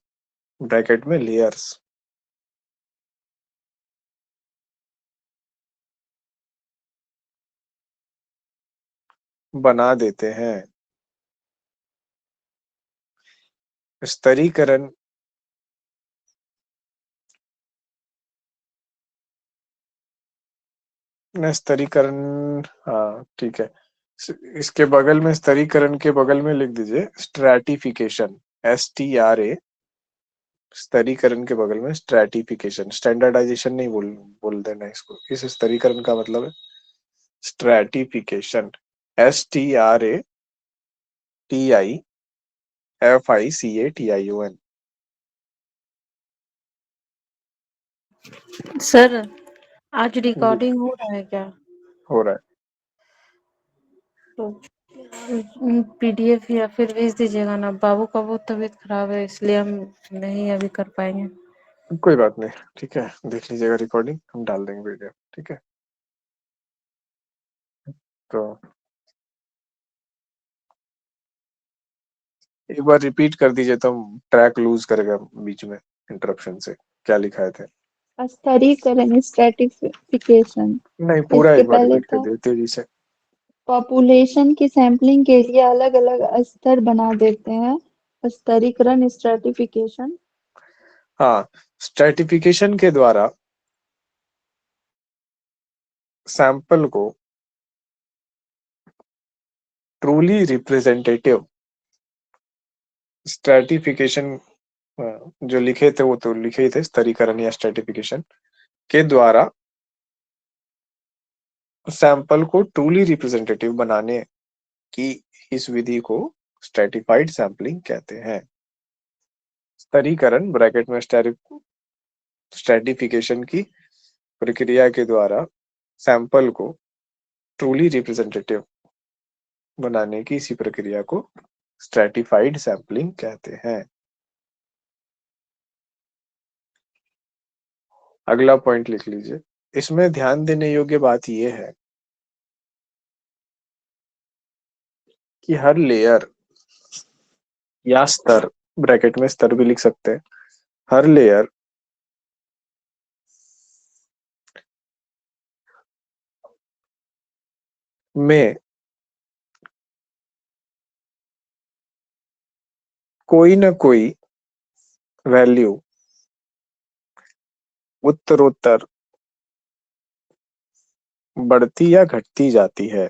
ब्रैकेट में लेयर्स, बना देते हैं। स्तरीकरण स्तरीकरण, हाँ ठीक है। इसके बगल में, स्तरीकरण के बगल में लिख दीजिए स्ट्रैटिफिकेशन, STRA, स्तरीकरण के बगल में स्ट्रैटिफिकेशन, स्टैंडर्डाइजेशन नहीं बोल देना इसको। इस स्तरीकरण का मतलब है स्ट्रैटिफिकेशन, STRATIFICATION। सर आज रिकॉर्डिंग हो रहा है क्या? हो रहा है। तो PDF या फिर भेज दीजिएगा ना, बाबू का बहुत तबीयत खराब है इसलिए हम नहीं अभी कर पाएंगे। कोई बात नहीं, ठीक है, देख लीजिएगा रिकॉर्डिंग, हम डाल देंगे वीडियो, ठीक है। तो एक बार रिपीट कर दीजिए तो हम ट्रैक लूज करेगा बीच में इंटरप्शन से। क्या लिखाए थे? स्तरीकरण स्ट्रैटिफिकेशन। नहीं, पूरा इसके एक बार पहले रिपीट कर था दीजिए तेजी से। पॉपुलेशन की सैम्पलिंग के लिए अलग अलग स्तर बना देते हैं। स्तरीकरण स्ट्रैटिफिकेशन। हाँ, स्ट्रैटिफिकेशन के द्वारा सैंपल को ट्रूली रिप्रेजेंटेटिव, स्ट्रैटिफिकेशन जो लिखे थे वो तो लिखे ही थे, स्तरीकरण या स्ट्रैटिफिकेशन के द्वारा सैंपल को ट्रूली रिप्रेजेंटेटिव बनाने की इस विधि को स्ट्रैटिफाइड सैंपलिंग कहते हैं। स्तरीकरण ब्रैकेट में स्ट्रैटिफिकेशन की प्रक्रिया के द्वारा सैंपल को ट्रूली रिप्रेजेंटेटिव बनाने की इसी प्रक्रिया को स्ट्रैटिफाइड सैंपलिंग कहते हैं। अगला पॉइंट लिख लीजिए। इसमें ध्यान देने योग्य बात यह है कि हर लेयर या स्तर, ब्रैकेट में स्तर भी लिख सकते हैं, हर लेयर में कोई न कोई वैल्यू उत्तरोत्तर बढ़ती या घटती जाती है।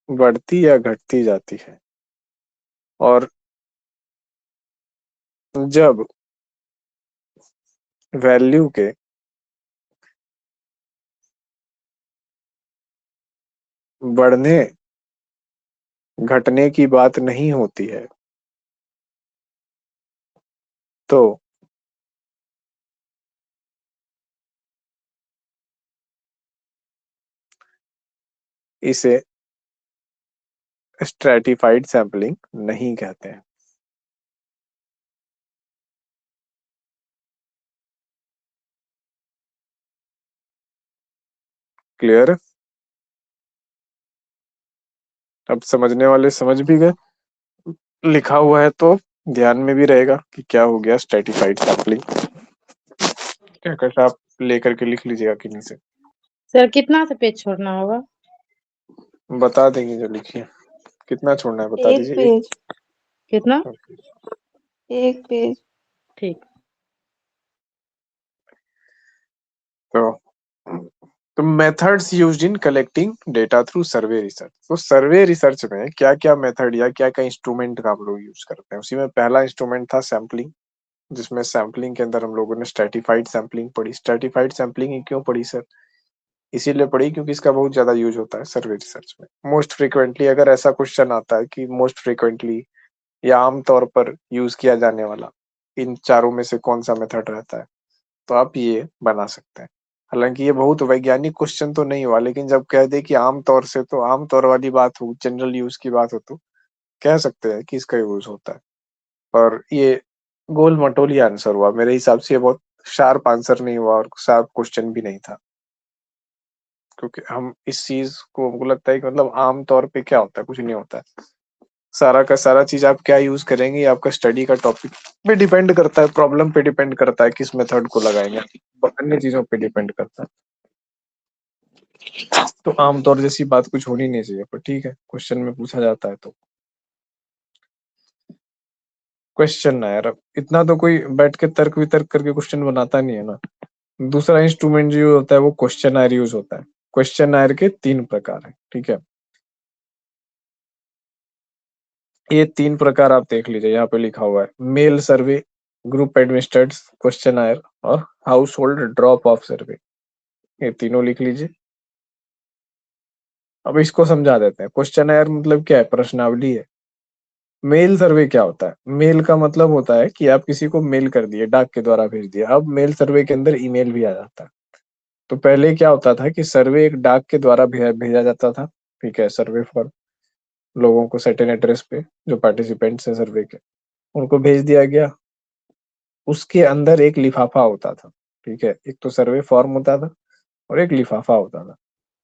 बढ़ती या घटती जाती है। और जब वैल्यू के बढ़ने घटने की बात नहीं होती है तो इसे स्ट्रैटिफाइड सैंपलिंग नहीं कहते हैं। क्लियर? अब समझने वाले समझ भी गए, लिखा हुआ है तो ध्यान में भी रहेगा कि क्या हो गया स्ट्रैटिफाइड सैंपलिंग। क्या कहता, आप लेकर के लिख लीजिएगा किन्हीं से। सर कितना से पेज छोड़ना होगा? बता देंगे जो लिखिए। कितना छोड़ना है बता एक दीजिए। पेज। कितना? एक पेज। ठीक। तो methods used in collecting data through survey research. तो सर्वे रिसर्च में क्या क्या मेथड या क्या क्या इंस्ट्रूमेंट का हम लोग यूज करते हैं, उसी में पहला इंस्ट्रूमेंट था सैम्पलिंग। जिसमें सैम्पलिंग के अंदर हम लोगों ने स्ट्रैटिफाइड सैम्पलिंग पढ़ी। स्ट्रैटिफाइड सैम्पलिंग ही क्यों पढ़ी सर? इसीलिए पढ़ी क्योंकि इसका बहुत ज्यादा यूज होता है सर्वे रिसर्च में। मोस्ट फ्रीक्वेंटली अगर ऐसा क्वेश्चन आता है कि मोस्ट फ्रीक्वेंटली या आमतौर पर यूज किया जाने वाला इन चारों में से कौन सा मेथड रहता है, तो आप ये बना सकते हैं। हालांकि ये बहुत वैज्ञानिक क्वेश्चन तो नहीं हुआ, लेकिन जब कह दे कि आमतौर से, तो आमतौर वाली बात हो, जनरल यूज की बात हो, तो कह सकते हैं कि इसका यूज होता है। और ये गोल मटोली आंसर हुआ मेरे हिसाब से, ये बहुत शार्प आंसर नहीं हुआ और शार्प क्वेश्चन भी नहीं था, क्योंकि हम इस चीज को, हमको लगता है कि मतलब आम तौर पे क्या होता है, कुछ नहीं होता है। सारा का सारा चीज आप क्या यूज करेंगे, ये आपका स्टडी का टॉपिक पे डिपेंड करता है, प्रॉब्लम पे डिपेंड करता है, किस मेथड को लगाएंगे, अन्य चीजों पे डिपेंड करता है। तो आमतौर जैसी बात कुछ होनी नहीं चाहिए, पर ठीक है, क्वेश्चन में पूछा जाता है तो क्वेश्चन ना यार, अब इतना तो कोई बैठ के तर्क वितर्क करके क्वेश्चन बनाता नहीं है ना। दूसरा इंस्ट्रूमेंट जो होता है वो क्वेश्चन यूज होता है। क्वेश्चन के 3 प्रकार है, ठीक है। ये 3 प्रकार आप देख लीजिए, यहाँ पे लिखा हुआ है, मेल सर्वे, ग्रुप एडमिनिस्ट्रेड क्वेश्चन और हाउस होल्ड ड्रॉप ऑफ सर्वे। ये तीनों लिख लीजिए। अब इसको समझा देते हैं। क्वेश्चन मतलब क्या है? प्रश्नावली है। मेल सर्वे क्या होता है? मेल का मतलब होता है कि आप किसी को मेल कर दिए, डाक के द्वारा भेज दिया। अब मेल सर्वे के अंदर ईमेल भी आ जाता है। तो पहले क्या होता था कि सर्वे एक डाक के द्वारा भेजा जाता था, ठीक है, सर्वे फॉर लोगों को सर्टेन एड्रेस पे, जो पार्टिसिपेंट्स हैं सर्वे के, उनको भेज दिया गया। उसके अंदर एक लिफाफा होता था, ठीक है। एक तो सर्वे फॉर्म होता था और एक लिफाफा होता था।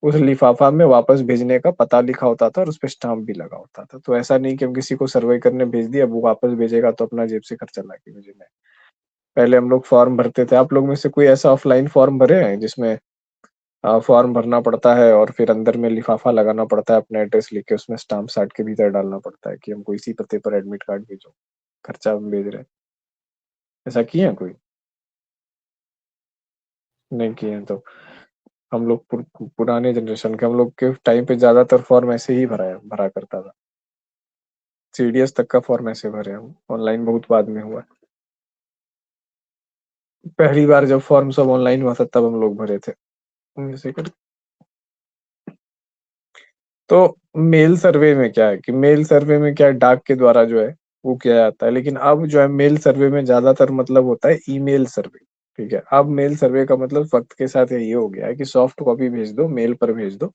उस लिफाफा में वापस भेजने का पता लिखा होता था और उस पर स्टाम्प भी लगा होता था। तो ऐसा नहीं कि हम किसी को सर्वे करने भेज दिया, वो वापस भेजेगा तो अपना जेब से खर्चा ला के भेजेगा। पहले हम लोग फॉर्म भरते थे। आप लोग में से कोई ऐसा ऑफलाइन फॉर्म भरे हैं जिसमें फॉर्म भरना पड़ता है और फिर अंदर में लिफाफा लगाना पड़ता है, अपना एड्रेस लिख के उसमें स्टाम्प साट के भीतर डालना पड़ता है कि हमको इसी पते पर एडमिट कार्ड भेजो, खर्चा हम भेज रहे हैं? ऐसा किए हैं कोई? नहीं किए हैं। तो हम लोग पुराने जनरेशन के, हम लोग के टाइम पे ज्यादातर फॉर्म ऐसे ही भरा करता था। सीडीएस तक का फॉर्म ऐसे भरे हम, ऑनलाइन बहुत बाद में हुआ। पहली बार जब फॉर्म सब ऑनलाइन हुआ था तब हम लोग भरे थे ऐसे कर। तो मेल सर्वे में क्या है कि मेल सर्वे में क्या है, डाक के द्वारा जो है वो किया जाता है। लेकिन अब जो है मेल सर्वे में ज्यादातर मतलब होता है ईमेल सर्वे, ठीक है। अब मेल सर्वे का मतलब वक्त के साथ ये हो गया है कि सॉफ्ट कॉपी भेज दो, मेल पर भेज दो,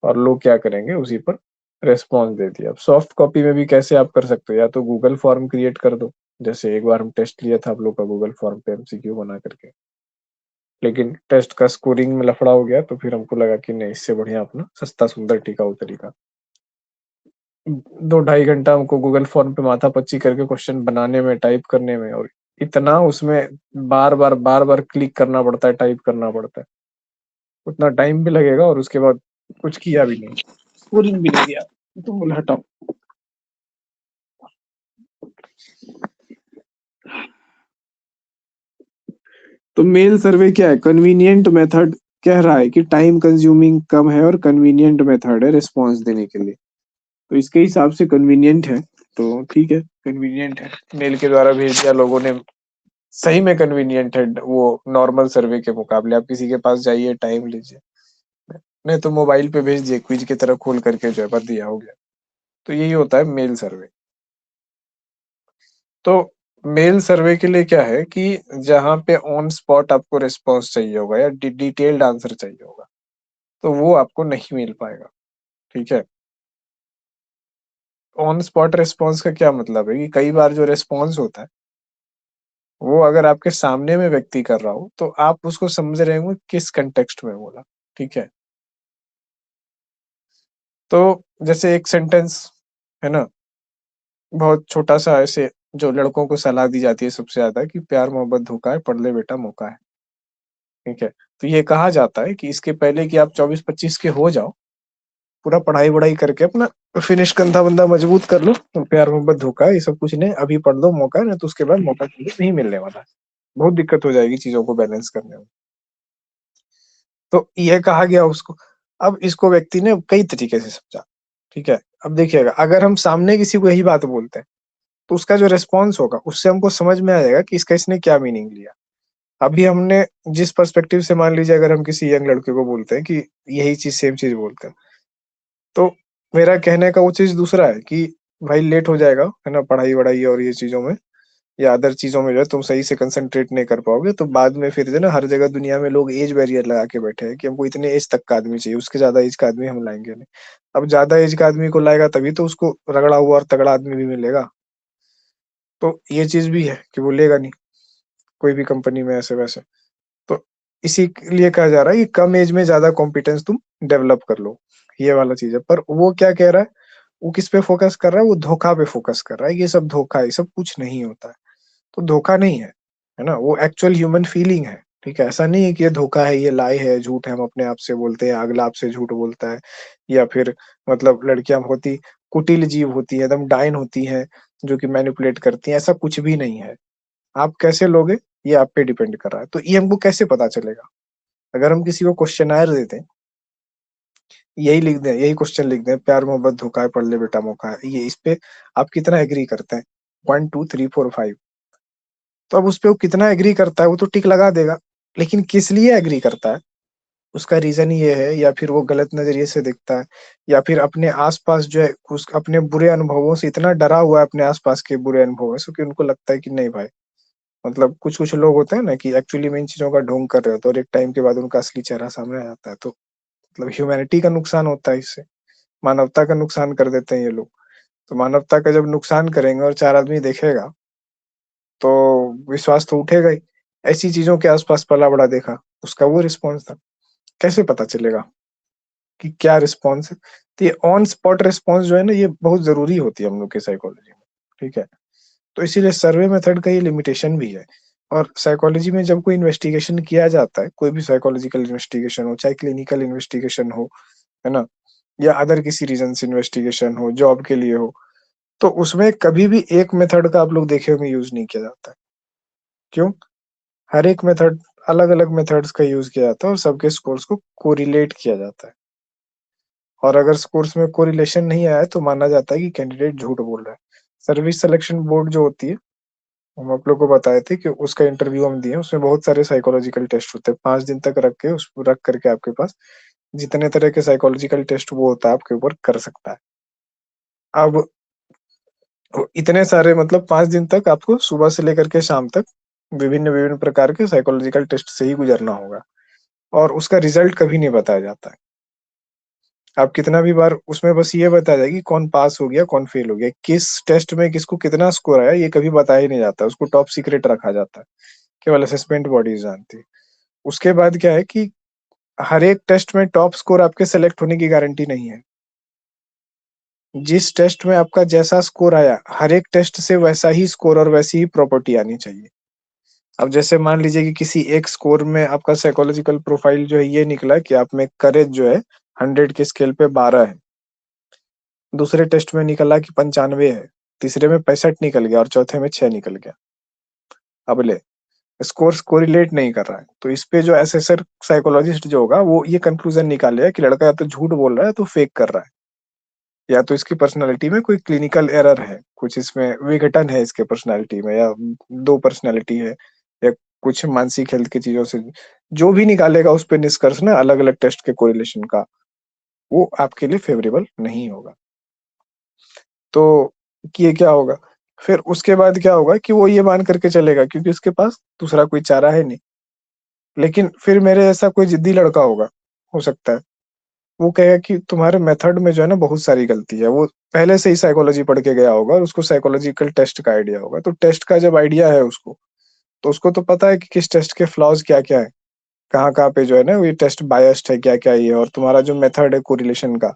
और लोग क्या करेंगे, उसी पर रेस्पॉन्स दे दिया। अब सॉफ्ट कॉपी में भी कैसे आप कर सकते हो, या तो गूगल फॉर्म क्रिएट कर दो, जैसे एक बार हम टेस्ट लिया था आप लोग का गूगल फॉर्म पे एमसीक्यू बना करके, लेकिन टेस्ट का स्कोरिंग में लफड़ा हो गया, तो फिर हमको लगा कि नहीं, इससे बढ़िया अपना सस्ता सुंदर टिकाऊ तरीका, 2 ढाई घंटा हमको गूगल फॉर्म पे माथा पच्ची करके क्वेश्चन बनाने में, टाइप करने में, और इतना उसमें बार बार क्लिक करना पड़ता है, टाइप करना पड़ता है, उतना टाइम भी लगेगा और उसके बाद कुछ किया भी नहीं, स्कोरिंग भी नहीं दिया। तो बोला हटाओ। तो मेल सर्वे क्या है? कन्वीनियंट मेथड, कह रहा है कि टाइम कंज्यूमिंग कम है और कन्वीनियंट मेथड है रिस्पॉन्स देने के लिए। तो इसके हिसाब से कन्वीनियंट है, तो ठीक है, कन्वीनियंट है। मेल के द्वारा भेज दिया लोगों ने, सही में कन्वीनियंट है वो, नॉर्मल सर्वे के मुकाबले। आप किसी के पास जाइए, टाइम लीजिए, नहीं तो मोबाइल पे भेज दिए, क्विज की तरह खोल करके जो है भर दिया, हो गया। तो यही होता है मेल सर्वे। तो मेल सर्वे के लिए क्या है कि जहाँ पे ऑन स्पॉट आपको रिस्पॉन्स चाहिए होगा या डिटेल्ड आंसर चाहिए होगा, तो वो आपको नहीं मिल पाएगा, ठीक है। ऑन स्पॉट रिस्पॉन्स का क्या मतलब है कि कई बार जो रिस्पॉन्स होता है वो अगर आपके सामने में व्यक्ति कर रहा हो तो आप उसको समझ रहे होंगे किस कंटेक्स्ट में बोला, ठीक है। तो जैसे एक सेंटेंस है ना, बहुत छोटा सा, ऐसे जो लड़कों को सलाह दी जाती है सबसे ज्यादा कि प्यार मोहब्बत धोखा है, पढ़ ले बेटा मौका है, ठीक है। तो ये कहा जाता है कि इसके पहले कि आप 24-25 के हो जाओ, पूरा पढ़ाई वढ़ाई करके अपना फिनिश कंधा बंधा मजबूत कर लो, तो प्यार मोहब्बत धोखा है ये सब कुछ नहीं, अभी पढ़ लो, मौका है ना, तो उसके बाद मौका नहीं मिलने वाला है, बहुत दिक्कत हो जाएगी चीजों को बैलेंस करने में। तो यह कहा गया उसको। अब इसको व्यक्ति ने कई तरीके से समझा, ठीक है। अब देखिएगा, अगर हम सामने किसी को यही बात बोलते हैं तो उसका जो रिस्पॉन्स होगा उससे हमको समझ में आ जाएगा कि इसका इसने क्या मीनिंग लिया। अभी हमने जिस पर्सपेक्टिव से, मान लीजिए अगर हम किसी यंग लड़के को बोलते हैं कि यही चीज सेम चीज बोलते हैं, तो मेरा कहने का वो चीज दूसरा है कि भाई लेट हो जाएगा, है ना, पढ़ाई वढ़ाई और ये चीजों में या अदर चीजों में जो है तुम सही से कंसंट्रेट नहीं कर पाओगे, तो बाद में फिर जो है ना हर जगह दुनिया में लोग एज बैरियर लगा के बैठे हैं कि हमको इतने एज तक का आदमी चाहिए, उसके ज्यादा एज का आदमी हम लाएंगे नहीं। अब ज्यादा एज का आदमी को लाएगा तभी तो उसको रगड़ा हुआ और तगड़ा आदमी भी मिलेगा। तो ये चीज भी है कि वो लेगा नहीं कोई भी कंपनी में ऐसे वैसे। तो इसी लिए कहा जा रहा है कि कम एज में ज्यादा कॉम्पिटेंस तुम डेवलप कर लो, ये वाला चीज है। पर वो क्या कह रहा है, वो किस पे फोकस कर रहा है, वो धोखा पे फोकस कर रहा है, ये सब धोखा है, ये सब कुछ नहीं होता है। तो धोखा नहीं है ना, वो एक्चुअल ह्यूमन फीलिंग है। ठीक है, ऐसा नहीं है कि ये धोखा है, ये लाई है, झूठ है, हम अपने आप से बोलते हैं, अगला आपसे झूठ बोलता है, या फिर मतलब लड़कियां होती कुटिल जीव होती है, एकदम डाइन होती हैं जो कि मैनिपुलेट करती हैं, ऐसा कुछ भी नहीं है। आप कैसे लोगे ये आप पे डिपेंड कर रहा है। तो ये हमको कैसे पता चलेगा? अगर हम किसी को क्वेश्चनायर देते हैं, यही लिख दें, यही क्वेश्चन लिख दें, प्यार मोहब्बत धोखा है, पढ़ ले बेटा मौका है, ये इस पे आप कितना एग्री करते हैं, 1 2 3 4 5, तो अब उस पे वो कितना एग्री करता है वो तो टिक लगा देगा। लेकिन किस लिए एग्री करता है, उसका रीजन ये है, या फिर वो गलत नजरिए से देखता है, या फिर अपने आसपास जो है उस अपने बुरे अनुभवों से इतना डरा हुआ है, अपने आसपास के बुरे अनुभवों से, कि उनको लगता है कि नहीं भाई, मतलब कुछ कुछ लोग होते हैं ना कि एक्चुअली में इन चीजों का ढोंग कर रहे होते हैं और एक टाइम के बाद उनका असली चेहरा सामने आ जाता है। तो मतलब ह्यूमैनिटी का नुकसान होता है इससे, मानवता का नुकसान कर देते हैं ये लोग। तो मानवता का जब नुकसान करेंगे और चार आदमी देखेगा तो विश्वास तो उठेगा ही। ऐसी चीजों के आसपास पला बड़ा देखा, उसका वो रिस्पॉन्स था। कैसे पता चलेगा कि क्या रिस्पॉन्स है? तो ये ऑन स्पॉट रिस्पॉन्स जो है ना, ये बहुत जरूरी होती है हम लोग के साइकोलॉजी में। ठीक है, तो इसीलिए सर्वे मेथड का ये लिमिटेशन भी है। और साइकोलॉजी में जब कोई इन्वेस्टिगेशन किया जाता है, कोई भी साइकोलॉजिकल इन्वेस्टिगेशन हो, चाहे क्लिनिकल इन्वेस्टिगेशन हो, है ना, या अदर किसी रीजन से इन्वेस्टिगेशन हो, जॉब के लिए हो, तो उसमें कभी भी एक मेथड का आप लोग देखे होंगे यूज नहीं किया जाता है। क्यों? हर एक मेथड, अलग अलग मेथड्स का यूज किया जाता है और सबके स्कोर्स को कोरिलेट किया जाता है। और अगर स्कोर्स में कोरिलेशन नहीं आया तो माना जाता है कि कैंडिडेट झूठ बोल रहा है। सर्विस सिलेक्शन बोर्ड जो होती है, हम आप लोग को बताए थे कि उसका इंटरव्यू हम दिए, उसमें बहुत सारे साइकोलॉजिकल टेस्ट होते हैं, 5 दिन तक रख के उस रख करके आपके पास जितने तरह के साइकोलॉजिकल टेस्ट वो होता है आपके ऊपर कर सकता है। अब इतने सारे मतलब 5 दिन तक आपको सुबह से लेकर के शाम तक विभिन्न विभिन्न प्रकार के साइकोलॉजिकल टेस्ट से ही गुजरना होगा, और उसका रिजल्ट कभी नहीं बताया जाता है। आप कितना भी बार उसमें बस ये बताया जाएगा कि कौन पास हो गया कौन फेल हो गया, किस टेस्ट में किसको कितना स्कोर आया ये कभी बताया ही नहीं जाता, उसको टॉप सीक्रेट रखा जाता है, केवल असेसमेंट बॉडीज जानती है। उसके बाद क्या है कि हर एक टेस्ट में टॉप स्कोर आपके सेलेक्ट होने की गारंटी नहीं है। जिस टेस्ट में आपका जैसा स्कोर आया, हर एक टेस्ट से वैसा ही स्कोर और वैसी ही प्रॉपर्टी आनी चाहिए। अब जैसे मान लीजिए कि किसी एक स्कोर में आपका साइकोलॉजिकल प्रोफाइल जो है ये निकला कि आप में करेज जो है 100 के स्केल पे 12 है, दूसरे टेस्ट में निकला कि 95 है, तीसरे में 65 निकल गया और चौथे में 6 निकल गया। अब ले, स्कोर्स कोरिलेट नहीं कर रहा है, तो इस पे जो एसेसर साइकोलॉजिस्ट जो होगा वो ये कंक्लूजन निकालेगा कि लड़का या तो झूठ बोल रहा है तो फेक कर रहा है, या तो इसकी पर्सनालिटी में कोई क्लिनिकल एरर है, कुछ इसमें विघटन है इसके पर्सनालिटी में, या दो पर्सनालिटी है, या कुछ मानसिक हेल्थ की चीजों से जो भी निकालेगा उस पे निष्कर्ष ना अलग अलग टेस्ट के कोरिलेशन का, वो आपके लिए फेवरेबल नहीं होगा। तो ये क्या होगा, फिर उसके बाद क्या होगा कि वो ये मान करके चलेगा क्योंकि उसके पास दूसरा कोई चारा है नहीं। लेकिन फिर मेरे जैसा कोई जिद्दी लड़का होगा, हो सकता है, वो कहेगा कि तुम्हारे मेथड में जो है ना बहुत सारी गलती है। वो पहले से ही साइकोलॉजी पढ़ के गया होगा और उसको साइकोलॉजिकल टेस्ट का आइडिया होगा। तो टेस्ट का जब आइडिया है उसको, तो उसको तो पता है कि किस टेस्ट के फ्लॉज क्या क्या है, कहाँ कहाँ पे जो है ना ये टेस्ट बायस्ड है, क्या क्या ये, और तुम्हारा जो मेथड है कोरिलेशन का,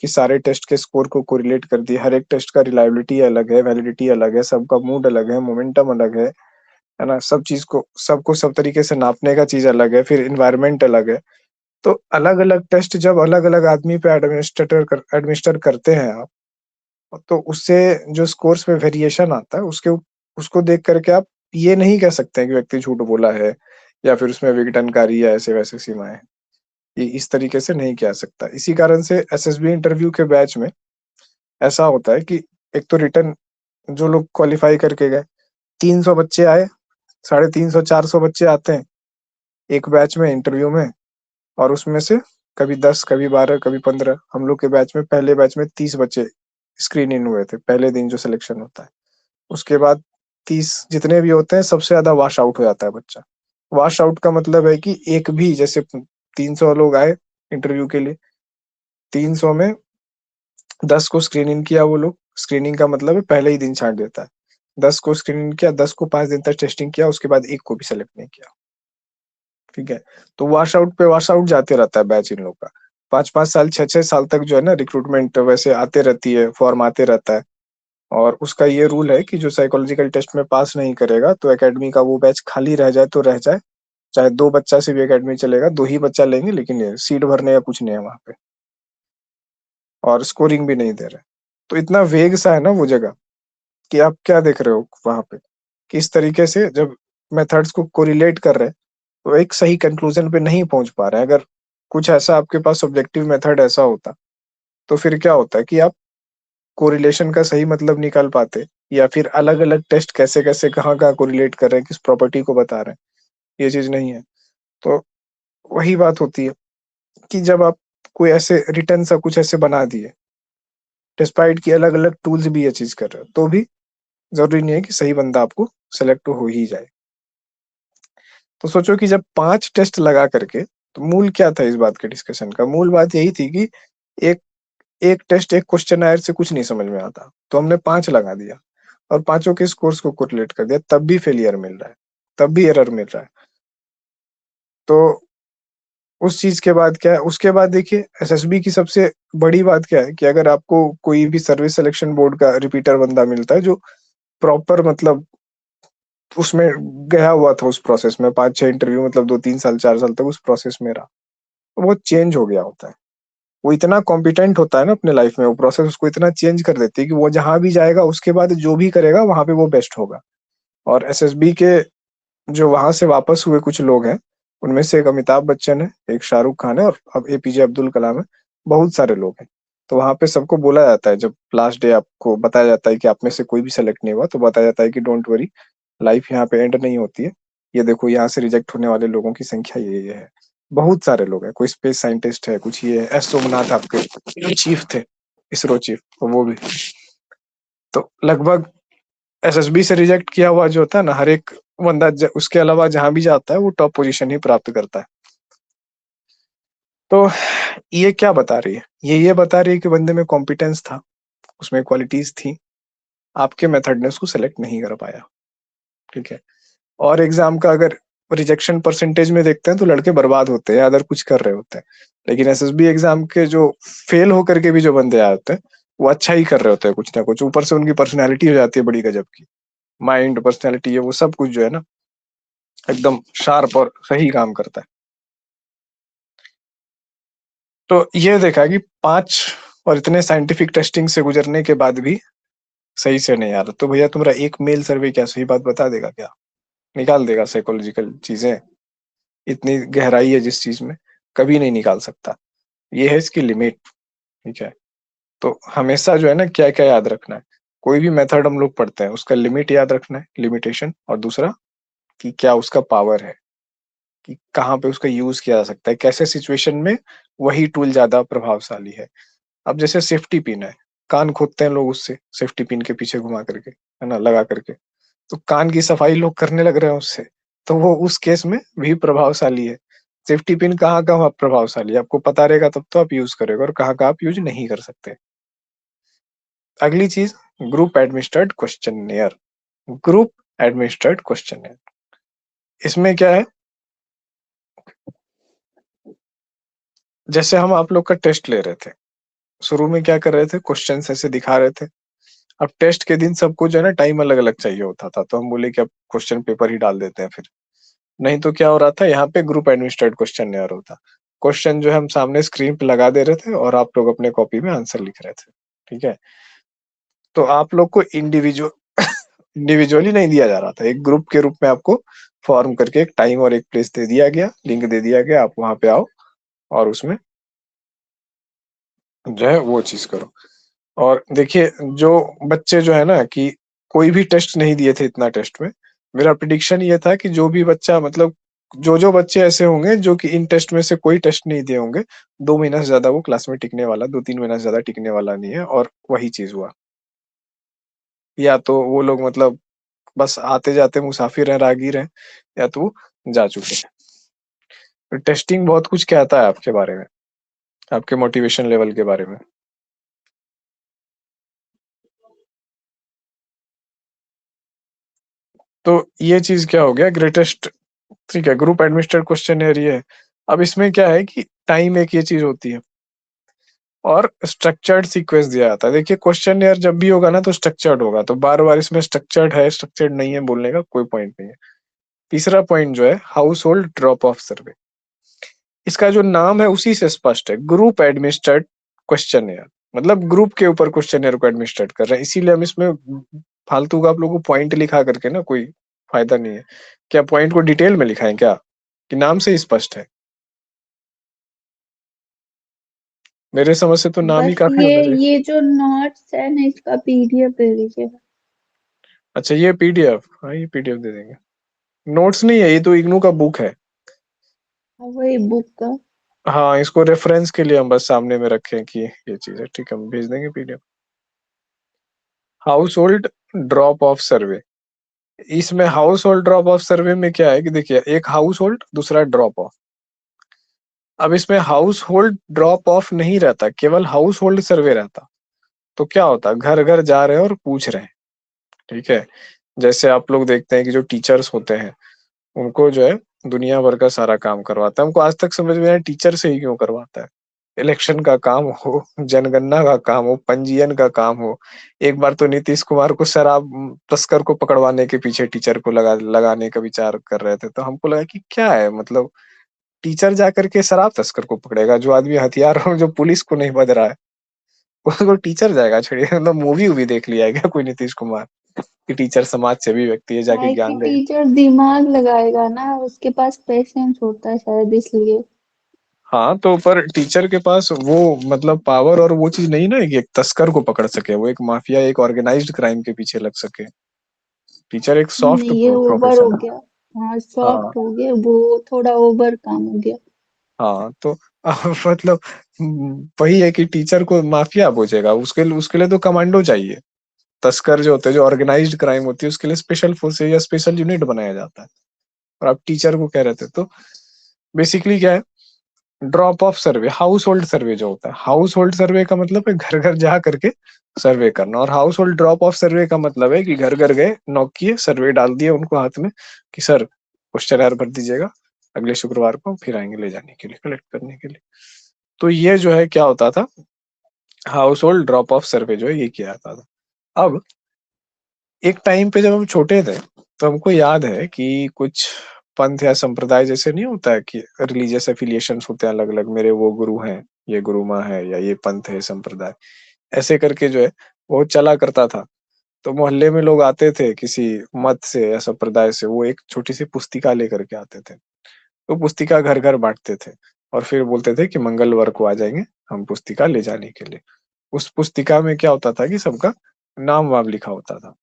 कि सारे टेस्ट के स्कोर को कोरिलेट कर दिया। हर एक टेस्ट का रिलायबिलिटी अलग है, वैलिडिटी अलग है, सबका मूड अलग है, मोमेंटम अलग है ना, सब चीज को सबको सब तरीके से नापने का चीज अलग है, फिर इन्वायरमेंट अलग है। तो अलग अलग टेस्ट जब अलग अलग आदमी पे एडमिनिस्टर करते हैं आप, तो उससे जो स्कोर्स में वेरिएशन आता है उसको देख करके आप ये नहीं कह सकते हैं कि व्यक्ति झूठ बोला है या फिर उसमें विघटनकारी या ऐसे वैसे सीमाएं हैं। ये इस तरीके से नहीं किया सकता। इसी कारण से एसएसबी इंटरव्यू के बैच में ऐसा होता है कि एक तो रिटर्न जो लोग क्वालिफाई करके गए, 300 बच्चे आए, 350 400 बच्चे आते हैं एक बैच में इंटरव्यू में, और उसमें से कभी 10 कभी 12 कभी 15, हम लोग के बैच में पहले बैच में 30 बच्चे स्क्रीन इन हुए थे पहले दिन जो सिलेक्शन होता है। उसके बाद 30 जितने भी होते हैं सबसे ज्यादा वॉश आउट हो जाता है बच्चा। वॉश आउट का मतलब है कि एक भी, जैसे 300 लोग आए इंटरव्यू के लिए, 300 में 10 को स्क्रीनिंग किया, वो लोग स्क्रीनिंग का मतलब है पहले ही दिन छांट देता है। 10 को स्क्रीनिंग किया, 10 को 5 दिन तक टेस्टिंग किया, उसके बाद एक को भी सेलेक्ट नहीं किया। ठीक है, तो वॉश आउट पे वॉश आउट जाते रहता है बैच इन लोग का। 5-5 साल 6-6 साल तक जो है ना रिक्रूटमेंट वैसे आते रहती है, फॉर्म आते रहता है। और उसका ये रूल है कि जो साइकोलॉजिकल टेस्ट में पास नहीं करेगा तो एकेडमी का वो बैच खाली रह जाए तो रह जाए, चाहे 2 बच्चा से भी एकेडमी चलेगा, 2 ही बच्चा लेंगे, लेकिन ये सीट भरने का कुछ नहीं है वहां पे, और स्कोरिंग भी नहीं दे रहे। तो इतना वेग सा है ना वो जगह कि आप क्या देख रहे हो वहां पे, किस तरीके से जब मेथड्स को कोरिलेट कर रहे हैं तो एक सही कंक्लूजन पे नहीं पहुंच पा रहे हैं। अगर कुछ ऐसा आपके पास ऑब्जेक्टिव मेथड ऐसा होता तो फिर क्या होता है कि आप कोरिलेशन का सही मतलब निकाल पाते, या फिर अलग अलग टेस्ट कैसे कैसे कहाँ कहाँ कोरिलेट कर रहे हैं, किस प्रॉपर्टी को बता रहे हैं, ये चीज नहीं है। तो वही बात होती है कि जब आप कोई ऐसे रिटर्न सा कुछ ऐसे बना दिए, डिस्पाइट की अलग अलग टूल्स भी ये चीज कर रहे हो, तो भी जरूरी नहीं है कि सही बंदा आपको सेलेक्ट हो ही जाए। तो सोचो कि जब 5 टेस्ट लगा करके, तो मूल क्या था इस बात के डिस्कशन का, मूल बात यही थी कि एक एक टेस्ट एक क्वेश्चन आयर से कुछ नहीं समझ में आता, तो हमने 5 लगा दिया और पांचों के स्कोर्स को कोरिलेट कर दिया, तब भी फेलियर मिल रहा है, तब भी एरर मिल रहा है। तो उस चीज के बाद क्या है, उसके बाद देखिए एसएसबी की सबसे बड़ी बात क्या है कि अगर आपको कोई भी सर्विस सिलेक्शन बोर्ड का रिपीटर बंदा मिलता है जो प्रॉपर मतलब उसमें गया हुआ था उस प्रोसेस में, 5-6 इंटरव्यू मतलब 2-3 साल 4 साल तक उस प्रोसेस में रहा, तो वो चेंज हो गया होता है। वो इतना कॉम्पिटेंट होता है ना अपने लाइफ में, वो प्रोसेस उसको इतना चेंज कर देती है कि वो जहां भी जाएगा उसके बाद जो भी करेगा वहां पे वो बेस्ट होगा। और एसएसबी के जो वहां से वापस हुए कुछ लोग हैं, उनमें से एक अमिताभ बच्चन है, एक शाहरुख खान है, और अब एपीजे अब्दुल कलाम है, बहुत सारे लोग हैं। तो वहां पे सबको बोला जाता है, जब लास्ट डे आपको बताया जाता है कि आप में से कोई भी सेलेक्ट नहीं हुआ, तो बताया जाता है कि डोंट वरी, लाइफ यहाँ पे एंड नहीं होती है, ये देखो यहाँ से रिजेक्ट होने वाले लोगों की संख्या ये है। बहुत सारे लोग हैं, कोई स्पेस साइंटिस्ट है, कुछ ये है, एस सोमनाथ आपके चीफ थे, इसरो चीफ, तो वो भी। तो लगभग एसएसबी से रिजेक्ट किया हुआ जो होता है ना, हर एक बंदा उसके अलावा जहां भी जाता है वो टॉप पोजीशन ही प्राप्त करता है। तो ये क्या बता रही है, ये बता रही है कि बंदे में कॉम्पिटेंस था, उसमें क्वालिटीज थी, आपके मेथड ने उसको सेलेक्ट नहीं कर पाया। ठीक है, और एग्जाम का अगर रिजेक्शन परसेंटेज में देखते हैं तो लड़के बर्बाद होते हैं अदर कुछ कर रहे होते हैं, लेकिन एसएसबी एग्जाम के जो फेल होकर के भी जो बंदे आए होते हैं वो अच्छा ही कर रहे होते हैं कुछ ना कुछ, ऊपर से उनकी पर्सनैलिटी हो जाती है बड़ी गजब की, माइंड पर्सनैलिटी है वो सब कुछ जो है ना एकदम शार्प और सही काम करता है। तो ये देखा कि 5 और इतने साइंटिफिक टेस्टिंग से गुजरने के बाद भी सही से नहीं आ रहा, तो भैया तुम्हारा एक मेल सर्वे क्या सही बात बता देगा क्या, निकाल देगा साइकोलॉजिकल चीजें, इतनी गहराई है जिस चीज में, कभी नहीं निकाल सकता, ये है इसकी लिमिट। ठीक है, तो हमेशा जो है ना क्या क्या याद रखना है, कोई भी मेथड हम लोग पढ़ते हैं उसका लिमिट याद रखना है, लिमिटेशन, और दूसरा कि क्या उसका पावर है, कि कहाँ पे उसका यूज किया जा सकता है, कैसे सिचुएशन में वही टूल ज्यादा प्रभावशाली है। अब जैसे सेफ्टी पिन है, कान खोदते हैं लोग उससे, सेफ्टी पिन के पीछे घुमा करके, है ना, लगा करके, तो कान की सफाई लोग करने लग रहे हैं उससे, तो वो उस केस में भी प्रभावशाली है। सेफ्टी पिन कहाँ कहाँ प्रभावशाली है आपको पता रहेगा तब तो आप यूज करेगा, और कहाँ कहाँ आप यूज नहीं कर सकते। अगली चीज, group administered questionnaire, group administered questionnaire, इसमें क्या है, जैसे हम आप लोग का टेस्ट ले रहे थे, शुरू में क्या कर रहे थे, क्वेश्चन ऐसे दिखा रहे थे। अब टेस्ट के दिन सबको जो है ना टाइम अलग अलग चाहिए होता था, तो हम बोले कि अब क्वेश्चन पेपर ही डाल देते हैं फिर। नहीं तो क्या हो रहा था, यहाँ पे ग्रुप एडमिनिस्ट्रेड क्वेश्चन नहीं होता, क्वेश्चन जो है हम सामने स्क्रीन पे लगा दे रहे थे और आप लोग अपने कॉपी में आंसर लिख रहे थे। ठीक है, तो आप लोग को इंडिविजुअली नहीं दिया जा रहा था, एक ग्रुप के रूप में आपको फॉर्म करके एक टाइम और एक प्लेस दे दिया गया, लिंक दे दिया गया, आप वहां पे आओ और उसमें जो है वो चीज करो। और देखिए जो बच्चे जो है ना कि कोई भी टेस्ट नहीं दिए थे इतना टेस्ट में। मेरा प्रिडिक्शन ये था कि जो भी बच्चा मतलब जो बच्चे ऐसे होंगे जो कि इन टेस्ट में से कोई टेस्ट नहीं दिए होंगे, 2 महीना से ज्यादा वो क्लास में टिकने वाला, 2-3 महीना से ज्यादा टिकने वाला नहीं है, और वही चीज हुआ। या तो वो लोग मतलब बस आते जाते मुसाफिर हैं, राहगीर हैं, या तो वो जा चुके हैं। तो टेस्टिंग बहुत कुछ कहता है आपके बारे में, आपके मोटिवेशन लेवल के बारे में। तो ये चीज क्या हो गया, ग्रेटेस्ट, ठीक है, ग्रुप एडमिनिस्ट्रेटेड क्वेश्चनियर ये है। अब इसमें क्या है कि टाइम एक ये चीज होती है, और स्ट्रक्चर्ड सीक्वेंस दिया जाता है। देखिए क्वेश्चनियर जब भी होगा ना तो स्ट्रक्चर्ड होगा, तो बार बार इसमें स्ट्रक्चर्ड है स्ट्रक्चर्ड नहीं है बोलने का कोई पॉइंट नहीं है। तीसरा पॉइंट जो है हाउस होल्ड ड्रॉप ऑफ सर्वे, इसका जो नाम है उसी से स्पष्ट है, ग्रुप एडमिनिस्ट्रेटेड क्वेश्चनियर, मतलब ग्रुप के ऊपर क्वेश्चनियर को एडमिनिस्ट्रेट कर रहे हैं, इसीलिए हम इसमें फालतू का आप लोगों को पॉइंट लिखा करके ना कोई फायदा नहीं है। क्या पॉइंट को डिटेल में लिखा है क्या, कि नाम से ही स्पष्ट है? मेरे समझ से तो नाम ही बस काफी होना चाहिए। ये जो नोट्स है ना, इसका पीडीएफ दे दीजिएगा। अच्छा ये पीडीएफ, हाँ ये पीडीएफ दे देंगे। नोट्स नहीं है, ये तो इग्नू का बुक है। हाँ, वही बुक का। हाँ इसको रेफरेंस के लिए हम बस सामने में रखें कि ये चीज है, ठीक है हम भेज देंगे PDF. Household drop off survey, इसमें household drop off survey में क्या है कि देखिए एक हाउस होल्ड दूसरा ड्रॉप ऑफ। अब इसमें हाउस होल्ड ड्रॉप ऑफ नहीं रहता, केवल हाउस होल्ड सर्वे रहता। तो क्या होता, घर घर जा रहे हैं और पूछ रहे हैं, ठीक है। जैसे आप लोग देखते हैं कि जो टीचर्स होते हैं उनको जो है दुनिया भर का सारा काम करवाता है, हमको आज तक समझ में आया टीचर से ही क्यों करवाता है। इलेक्शन का काम हो, जनगणना का काम हो, पंजीयन का काम हो। एक बार तो नीतीश कुमार को शराब तस्कर को पकड़वाने के पीछे टीचर को लगाने का विचार कर रहे थे, तो हमको लगा कि क्या है मतलब, टीचर जा करके शराब तस्कर को पकड़ेगा, जो आदमी हथियार हो, जो पुलिस को नहीं बज रहा है, उसको टीचर जाएगा छड़िए। मतलब मूवी भी देख लिया है क्या कोई नीतीश कुमार, कि टीचर समाज सेवी व्यक्ति है जाके है कि ज्ञान दे। टीचर दिमाग लगाएगा ना, उसके पास पेशेंस होता है शायद इसलिए। हाँ तो पर टीचर के पास वो मतलब पावर और वो चीज नहीं ना है कि एक तस्कर को पकड़ सके, वो एक माफिया एक ऑर्गेनाइज्ड क्राइम के पीछे लग सके। टीचर एक नहीं सॉफ्ट नहीं, ये ओवर हो प्रोफेशन है। गया। हाँ, हाँ सॉफ्ट हो गया, वो थोड़ा ओवर काम हो गया। हाँ तो मतलब वही है कि टीचर को माफिया पूछेगा, उसके लिए तो कमांडो चाहिए। तस्कर जो होते हैं, जो ऑर्गेनाइज्ड क्राइम होती है, उसके लिए स्पेशल फोर्सेज या स्पेशल यूनिट बनाया जाता है। और आप टीचर को कह रहे थे, तो बेसिकली क्या है, drop off survey, household survey जो होता है, हाउस होल्ड सर्वे का मतलब है घर घर जा करके सर्वे करना, और हाउस होल्ड ड्रॉप ऑफ सर्वे का मतलब है कि घर घर गए, नॉक किए, सर्वे डाल दिए उनको हाथ में कि सर क्वेश्चन भर दीजिएगा, अगले शुक्रवार को फिर आएंगे ले जाने के लिए, कलेक्ट करने के लिए। तो ये जो है क्या होता था, हाउस होल्ड ड्रॉप ऑफ सर्वे जो है ये किया जाता था। अब एक टाइम पे जब हम छोटे थे तो हमको याद है कि कुछ पंथ या संप्रदाय जैसे नहीं होता है कि रिलीजियस एफिलिएशंस होते हैं अलग अलग, मेरे वो गुरु हैं, ये गुरु माँ है, या ये पंथ है संप्रदाय, ऐसे करके जो है वो चला करता था। तो मोहल्ले में लोग आते थे किसी मत से या संप्रदाय से, वो एक छोटी सी पुस्तिका लेकर के आते थे, तो पुस्तिका घर घर बांटते थे, और फिर बोलते थे कि मंगलवार को आ जाएंगे हम पुस्तिका ले जाने के लिए। उस पुस्तिका में क्या होता था कि सबका नाम वाम लिखा होता था,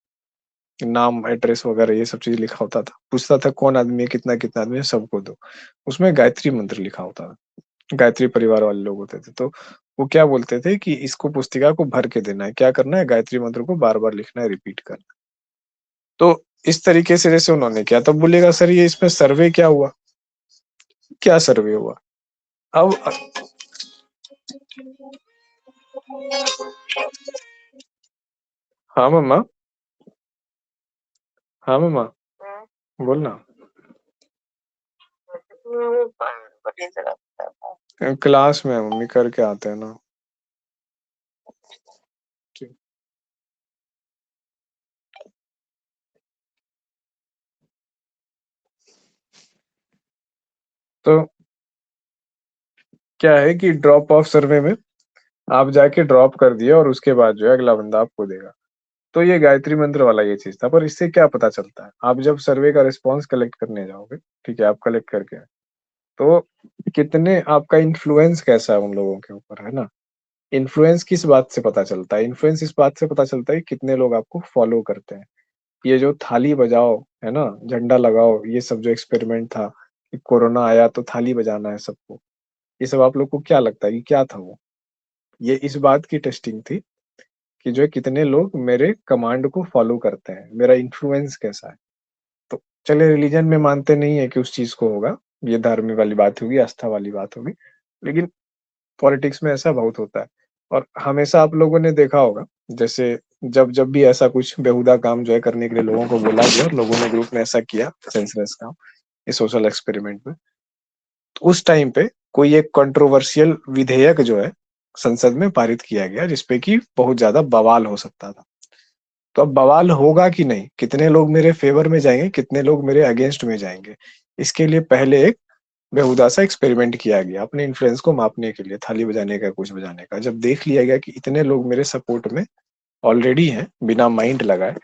नाम एड्रेस वगैरह ये सब चीज लिखा होता था, पूछता था कौन आदमी है, कितना कितना आदमी है, सबको दो। उसमें गायत्री मंत्र लिखा होता था, गायत्री परिवार वाले लोग होते थे, तो वो क्या बोलते थे कि इसको पुस्तिका को भर के देना है, क्या करना है, गायत्री मंत्र को बार बार लिखना है, रिपीट करना है। तो इस तरीके से जैसे उन्होंने किया, तब बोलेगा सर ये इसमें सर्वे क्या हुआ, क्या सर्वे हुआ। अब हाँ मम्मा, हाँ मम्मा, बोलना। क्लास में है मम्मी, करके आते हैं ना। ठीक। तो क्या है कि ड्रॉप ऑफ सर्वे में आप जाके ड्रॉप कर दिए और उसके बाद जो है अगला बंदा आपको देगा। तो ये गायत्री मंत्र वाला ये चीज था, पर इससे क्या पता चलता है, आप जब सर्वे का रिस्पॉन्स कलेक्ट करने जाओगे, ठीक है, आप कलेक्ट करके आए, तो कितने आपका इन्फ्लुएंस कैसा है उन लोगों के ऊपर, है ना। इन्फ्लुएंस किस बात से पता चलता है, इन्फ्लुएंस इस बात से पता चलता है कि कितने लोग आपको फॉलो करते हैं, ये जो थाली बजाओ, है ना, झंडा लगाओ, ये सब जो एक्सपेरिमेंट था कि कोरोना आया तो थाली बजाना है सबको, ये सब आप लोग को क्या लगता है कि क्या था वो? ये इस बात की टेस्टिंग थी कि जो है कितने लोग मेरे कमांड को फॉलो करते हैं, मेरा इन्फ्लुएंस कैसा है। तो चलिए रिलीजन में मानते नहीं है कि उस चीज़ को होगा, ये धर्म वाली बात होगी, आस्था वाली बात होगी, लेकिन पॉलिटिक्स में ऐसा बहुत होता है। और हमेशा आप लोगों ने देखा होगा, जैसे जब भी ऐसा कुछ बेहुदा काम जो है करने के लिए लोगों को बोला गया और लोगों ने ग्रुप में ऐसा किया सेंसलेस काम, इस सोशल एक्सपेरिमेंट में, तो उस टाइम पे कोई एक कंट्रोवर्शियल विधेयक जो है संसद में पारित किया गया जिसपे कि बहुत ज्यादा बवाल हो सकता था। तो अब बवाल होगा कि नहीं, कितने लोग मेरे फेवर में जाएंगे, कितने लोग मेरे अगेंस्ट में जाएंगे, इसके लिए पहले एक बेहुदा सा एक्सपेरिमेंट किया गया अपने इन्फ्लुएंस को मापने के लिए, थाली बजाने का, कुछ बजाने का। जब देख लिया गया कि इतने लोग मेरे सपोर्ट में ऑलरेडी हैं बिना माइंड लगाए,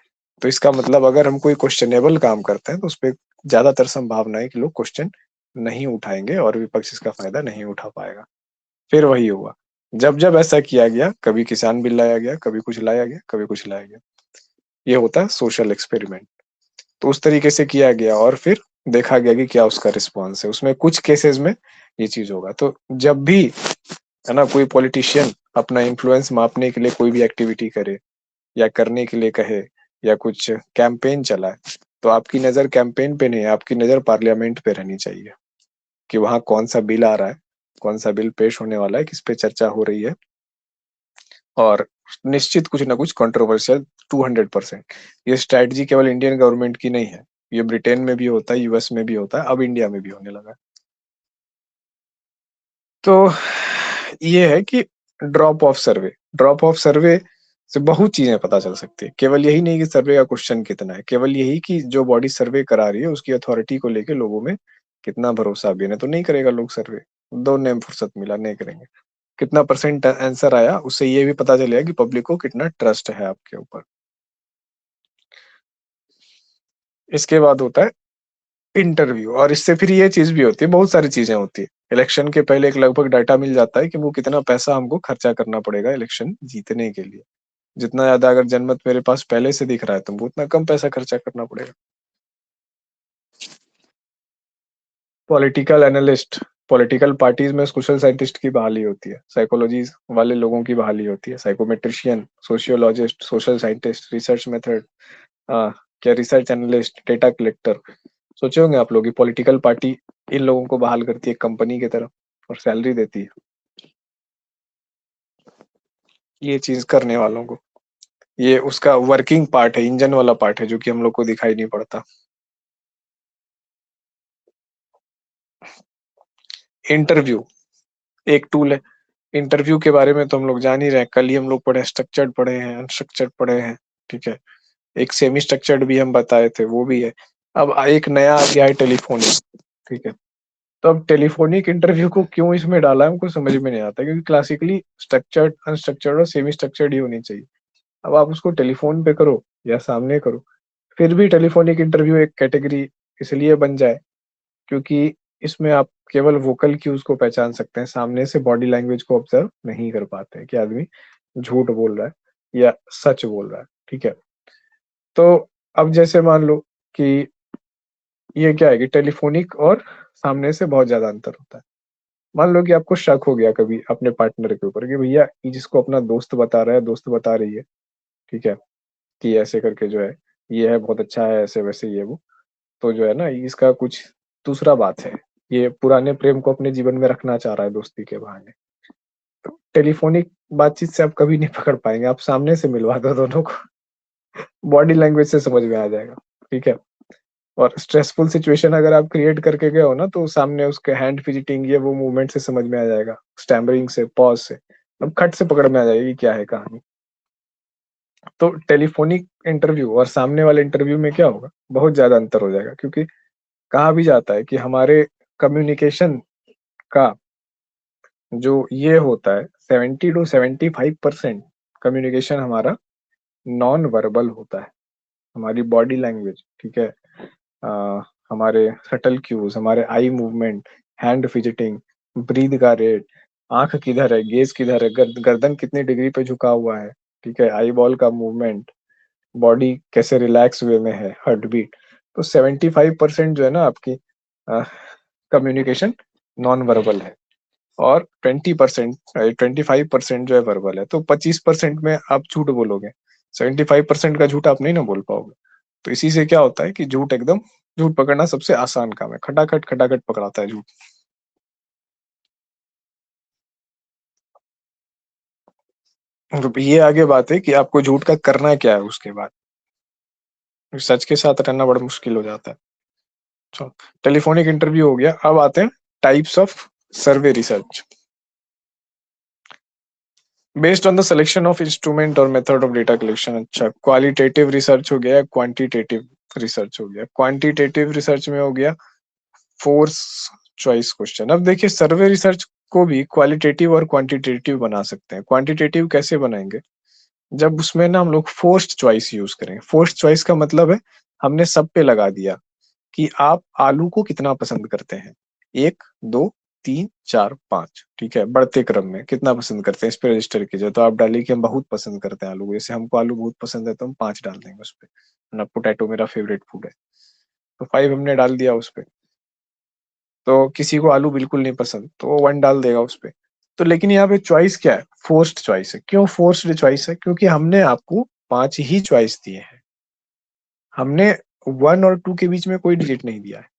तो इसका मतलब अगर हम कोई क्वेश्चनेबल काम करते हैं तो उसपे ज्यादातर संभावना है कि लोग क्वेश्चन नहीं उठाएंगे और विपक्ष इसका फायदा नहीं उठा पाएगा। फिर वही हुआ, जब जब ऐसा किया गया, कभी किसान बिल लाया गया, कभी कुछ लाया गया, कभी कुछ लाया गया। ये होता है सोशल एक्सपेरिमेंट। तो उस तरीके से किया गया और फिर देखा गया कि क्या उसका रिस्पॉन्स है। उसमें कुछ केसेस में ये चीज होगा। तो जब भी, है ना, कोई पॉलिटिशियन अपना इन्फ्लुएंस मापने के लिए कोई भी एक्टिविटी करे या करने के लिए कहे या कुछ कैंपेन चलाए, तो आपकी नजर कैंपेन पे नहीं है, आपकी नजर पार्लियामेंट पे रहनी चाहिए कि वहां कौन सा बिल आ रहा है, कौन सा बिल पेश होने वाला है, किस पे चर्चा हो रही है। और निश्चित कुछ ना कुछ कंट्रोवर्शियल 200%। ये स्ट्रैटेजी केवल इंडियन गवर्नमेंट की नहीं है, ये ब्रिटेन में भी होता है, यूएस में भी होता है, अब इंडिया में भी होने लगा है। तो ये है कि ड्रॉप ऑफ सर्वे से बहुत चीजें पता चल सकती है। केवल यही नहीं कि सर्वे का क्वेश्चन कितना है, केवल यही कि जो बॉडी सर्वे करा रही है उसकी अथॉरिटी को लेके लोगों में कितना भरोसा भी है। तो नहीं करेगा लोग सर्वे, दो नेम फुर्सत मिला नहीं करेंगे। कितना परसेंट आंसर आया, उससे ये भी पता चलेगा कि पब्लिक को कितना ट्रस्ट है आपके ऊपर। इसके बाद होता है इंटरव्यू, और इससे फिर ये चीज भी होती है, बहुत सारी चीजें होती है। इलेक्शन के पहले एक लगभग डाटा मिल जाता है कि वो कितना पैसा हमको खर्चा करना पड़ेगा इलेक्शन जीतने के लिए। जितना ज्यादा अगर जनमत मेरे पास पहले से दिख रहा है तुमको, उतना कम पैसा खर्चा करना पड़ेगा। पॉलिटिकल एनालिस्ट, पॉलिटिकल पार्टीज में सोशल साइंटिस्ट की बहाली होती है, साइकोलॉजी वाले लोगों की बहाली होती है, psychometrician, sociologist, social scientist, research method, क्या रिसर्च एनालिस्ट, डेटा कलेक्टर। सोचे होंगे आप लोग कि पॉलिटिकल पार्टी इन लोगों को बहाल करती है कंपनी की तरफ और सैलरी देती है ये चीज करने वालों को। ये उसका वर्किंग पार्ट है, इंजन वाला पार्ट है, जो कि हम लोग को दिखाई नहीं पड़ता। इंटरव्यू एक टूल है। इंटरव्यू के बारे में तो हम लोग जान ही रहे हैं, कल ही हम लोग पढ़े, स्ट्रक्चर्ड पढ़े हैं, अनस्ट्रक्चर्ड पढ़े हैं, ठीक है। एक सेमी स्ट्रक्चर्ड भी हम बताए थे, वो भी है। अब एक नया आ गया है टेलीफोनिक, ठीक है। तो अब टेलीफोनिक इंटरव्यू को क्यों इसमें डाला है हमको समझ में नहीं आता, क्योंकि क्लासिकली स्ट्रक्चर्ड, अनस्ट्रक्चर्ड और सेमी स्ट्रक्चर्ड ही होनी चाहिए। अब आप उसको टेलीफोन पे करो या सामने करो, फिर भी टेलीफोनिक इंटरव्यू एक कैटेगरी इसलिए बन जाए क्योंकि इसमें आप केवल वोकल क्यूज को पहचान सकते हैं, सामने से बॉडी लैंग्वेज को ऑब्जर्व नहीं कर पाते हैं कि आदमी झूठ बोल रहा है या सच बोल रहा है, ठीक है। तो अब जैसे मान लो कि ये क्या है कि टेलीफोनिक और सामने से बहुत ज्यादा अंतर होता है। मान लो कि आपको शक हो गया कभी अपने पार्टनर के ऊपर कि भैया ये जिसको अपना दोस्त बता रहा है, दोस्त बता रही है, ठीक है, कि ऐसे करके जो है ये है, बहुत अच्छा है, ऐसे वैसे ये वो, तो जो है ना इसका कुछ दूसरा बात है, ये पुराने प्रेम को अपने जीवन में रखना चाह रहा है दोस्ती के बहाने। तो टेलीफोनिक बातचीत से आप कभी नहीं पकड़ पाएंगे, आप सामने से मिलवा दो दोनों को, बॉडी लैंग्वेज से समझ में आ जाएगा, ठीक है। और स्ट्रेसफुल सिचुएशन अगर आप क्रिएट करके गए हो ना, तो सामने उसके हैंड फिजिटिंग ये वो मूवमेंट से समझ में आ जाएगा, स्टैमरिंग से, पॉज से, अब खट से पकड़ में आ जाएगी क्या है कहानी। तो टेलीफोनिक इंटरव्यू और सामने वाले इंटरव्यू में क्या होगा, बहुत ज्यादा अंतर हो जाएगा, क्योंकि कहा भी जाता है कि हमारे कम्युनिकेशन का जो ये होता है 70 to 75% कम्युनिकेशन हमारा नॉन वर्बल होता है, हमारी बॉडी लैंग्वेज, ठीक है। अ, हमारे सटल क्यूज, हमारे eye movement, hand fidgeting, breathe का रेट, आंख किधर है, गेज किधर है, गर्दन कितनी डिग्री पे झुका हुआ है, ठीक है, आई बॉल का मूवमेंट, बॉडी कैसे रिलैक्स वे में है, हार्ट बीट। तो 75% जो है ना आपकी कम्युनिकेशन नॉन वर्बल है, और 25% जो है वर्बल है। तो 25% में आप झूठ बोलोगे, 75% का झूठ आप नहीं ना बोल पाओगे। तो इसी से क्या होता है कि झूठ पकड़ना सबसे आसान काम है, खटाखट खटाखट पकड़ाता है झूठ। तो ये आगे बात है कि आपको झूठ का करना क्या है उसके बाद। सच के साथ रहना बड़ा मुश्किल हो जाता है। तो टेलीफोनिक इंटरव्यू हो गया, अब आते हैं types of survey research. Based on the selection of instrument और मेथड ऑफ डेटा कलेक्शन। अच्छा, क्वालिटेटिव रिसर्च हो गया, क्वांटिटेटिव रिसर्च हो गया। क्वांटिटेटिव रिसर्च में हो गया फोर्स चॉइस क्वेश्चन। अब देखिए सर्वे रिसर्च को भी क्वालिटेटिव और क्वांटिटेटिव बना सकते हैं। क्वांटिटेटिव कैसे बनाएंगे, जब उसमें ना हम लोग फोर्स्ड चॉइस यूज करेंगे। फोर्स्ड चॉइस का मतलब है हमने सब पे लगा दिया कि आप आलू को कितना पसंद करते हैं, 1 2 3 4 5, ठीक है, बढ़ते क्रम में कितना पसंद करते हैं इस पे रजिस्टर कीजिए। तो आप डालिए कि हम बहुत पसंद करते हैं आलू को, जैसे हमको आलू बहुत पसंद है तो हम 5 डाल देंगे उस पे ना, पोटैटो मेरा फेवरेट फूड है तो 5 हमने डाल दिया उस पे। तो किसी को आलू बिल्कुल नहीं पसंद तो वो 1 डाल देगा उस पे। तो लेकिन यहाँ पे चॉइस क्या है, फोर्स्ड चॉइस है। क्यों फोर्स्ड चॉइस है, क्योंकि हमने आपको 5 ही चॉइस दिए हैं, हमने 1 और 2 के बीच में कोई डिजिट नहीं दिया है।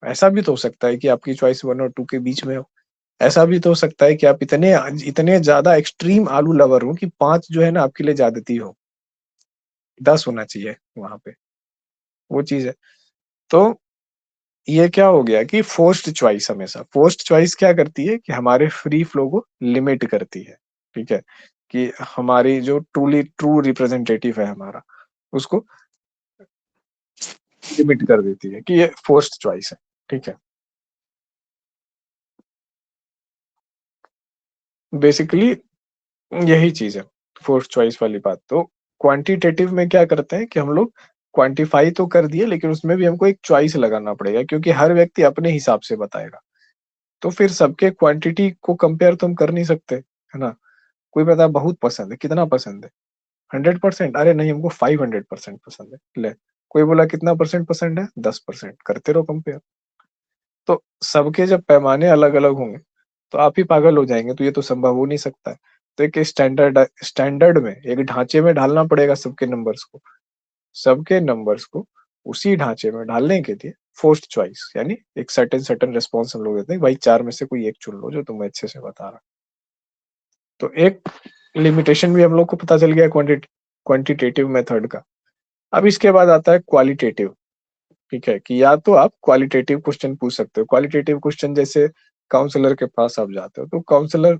ऐसा भी तो हो सकता है कि आपकी चॉइस 1 और 2 के बीच में हो, ऐसा भी तो हो सकता है कि आप इतने इतने ज्यादा एक्सट्रीम आलू लवर हो कि 5 जो है ना आपके लिए ज्यादती हो, 10 होना चाहिए वहां पे, वो चीज है। तो ये क्या हो गया कि फोर्स्ड चॉइस, हमेशा फोर्स्ड चॉइस क्या करती है कि हमारे फ्री फ्लो को लिमिट करती है, ठीक है, कि हमारी जो ट्रू रिप्रेजेंटेटिव है हमारा, उसको लिमिट कर देती है कि ये फोर्स्ड चॉइस है, ठीक है। बेसिकली यही चीज है फोर्थ चॉइस वाली बात। तो क्वांटिटेटिव में क्या करते हैं कि हम लोग क्वांटिफाई तो कर दिए, लेकिन उसमें भी हमको एक चॉइस लगाना पड़ेगा, क्योंकि हर व्यक्ति अपने हिसाब से बताएगा। तो फिर सबके क्वांटिटी को कंपेयर तो हम कर नहीं सकते, है ना। कोई बता बहुत पसंद है, कितना पसंद है, 100%, अरे नहीं हमको 500% पसंद है, ले। कोई बोला कितना परसेंट पसंद है, 10%, करते रहो कंपेयर। तो सबके जब पैमाने अलग अलग होंगे तो आप ही पागल हो जाएंगे, तो ये तो संभव हो नहीं सकता है। तो एक स्टैंडर्ड में, एक ढांचे में ढालना पड़ेगा सबके नंबर्स को, सबके नंबर्स को उसी ढांचे में ढालने के लिए फोर्स्ड चॉइस, यानी एक सर्टेन सर्टेन रेस्पॉन्स हम लोग देते हैं, भाई 4 में से कोई एक चुन लो जो तुम्हें अच्छे से बता रहा। तो एक लिमिटेशन भी हम लोग को पता चल गया क्वांटिटेटिव मेथड का। अब इसके बाद आता है क्वालिटेटिव, ठीक है, कि या तो आप क्वालिटेटिव क्वेश्चन पूछ सकते हो। क्वालिटेटिव क्वेश्चन जैसे काउंसलर के पास आप जाते हो तो काउंसलर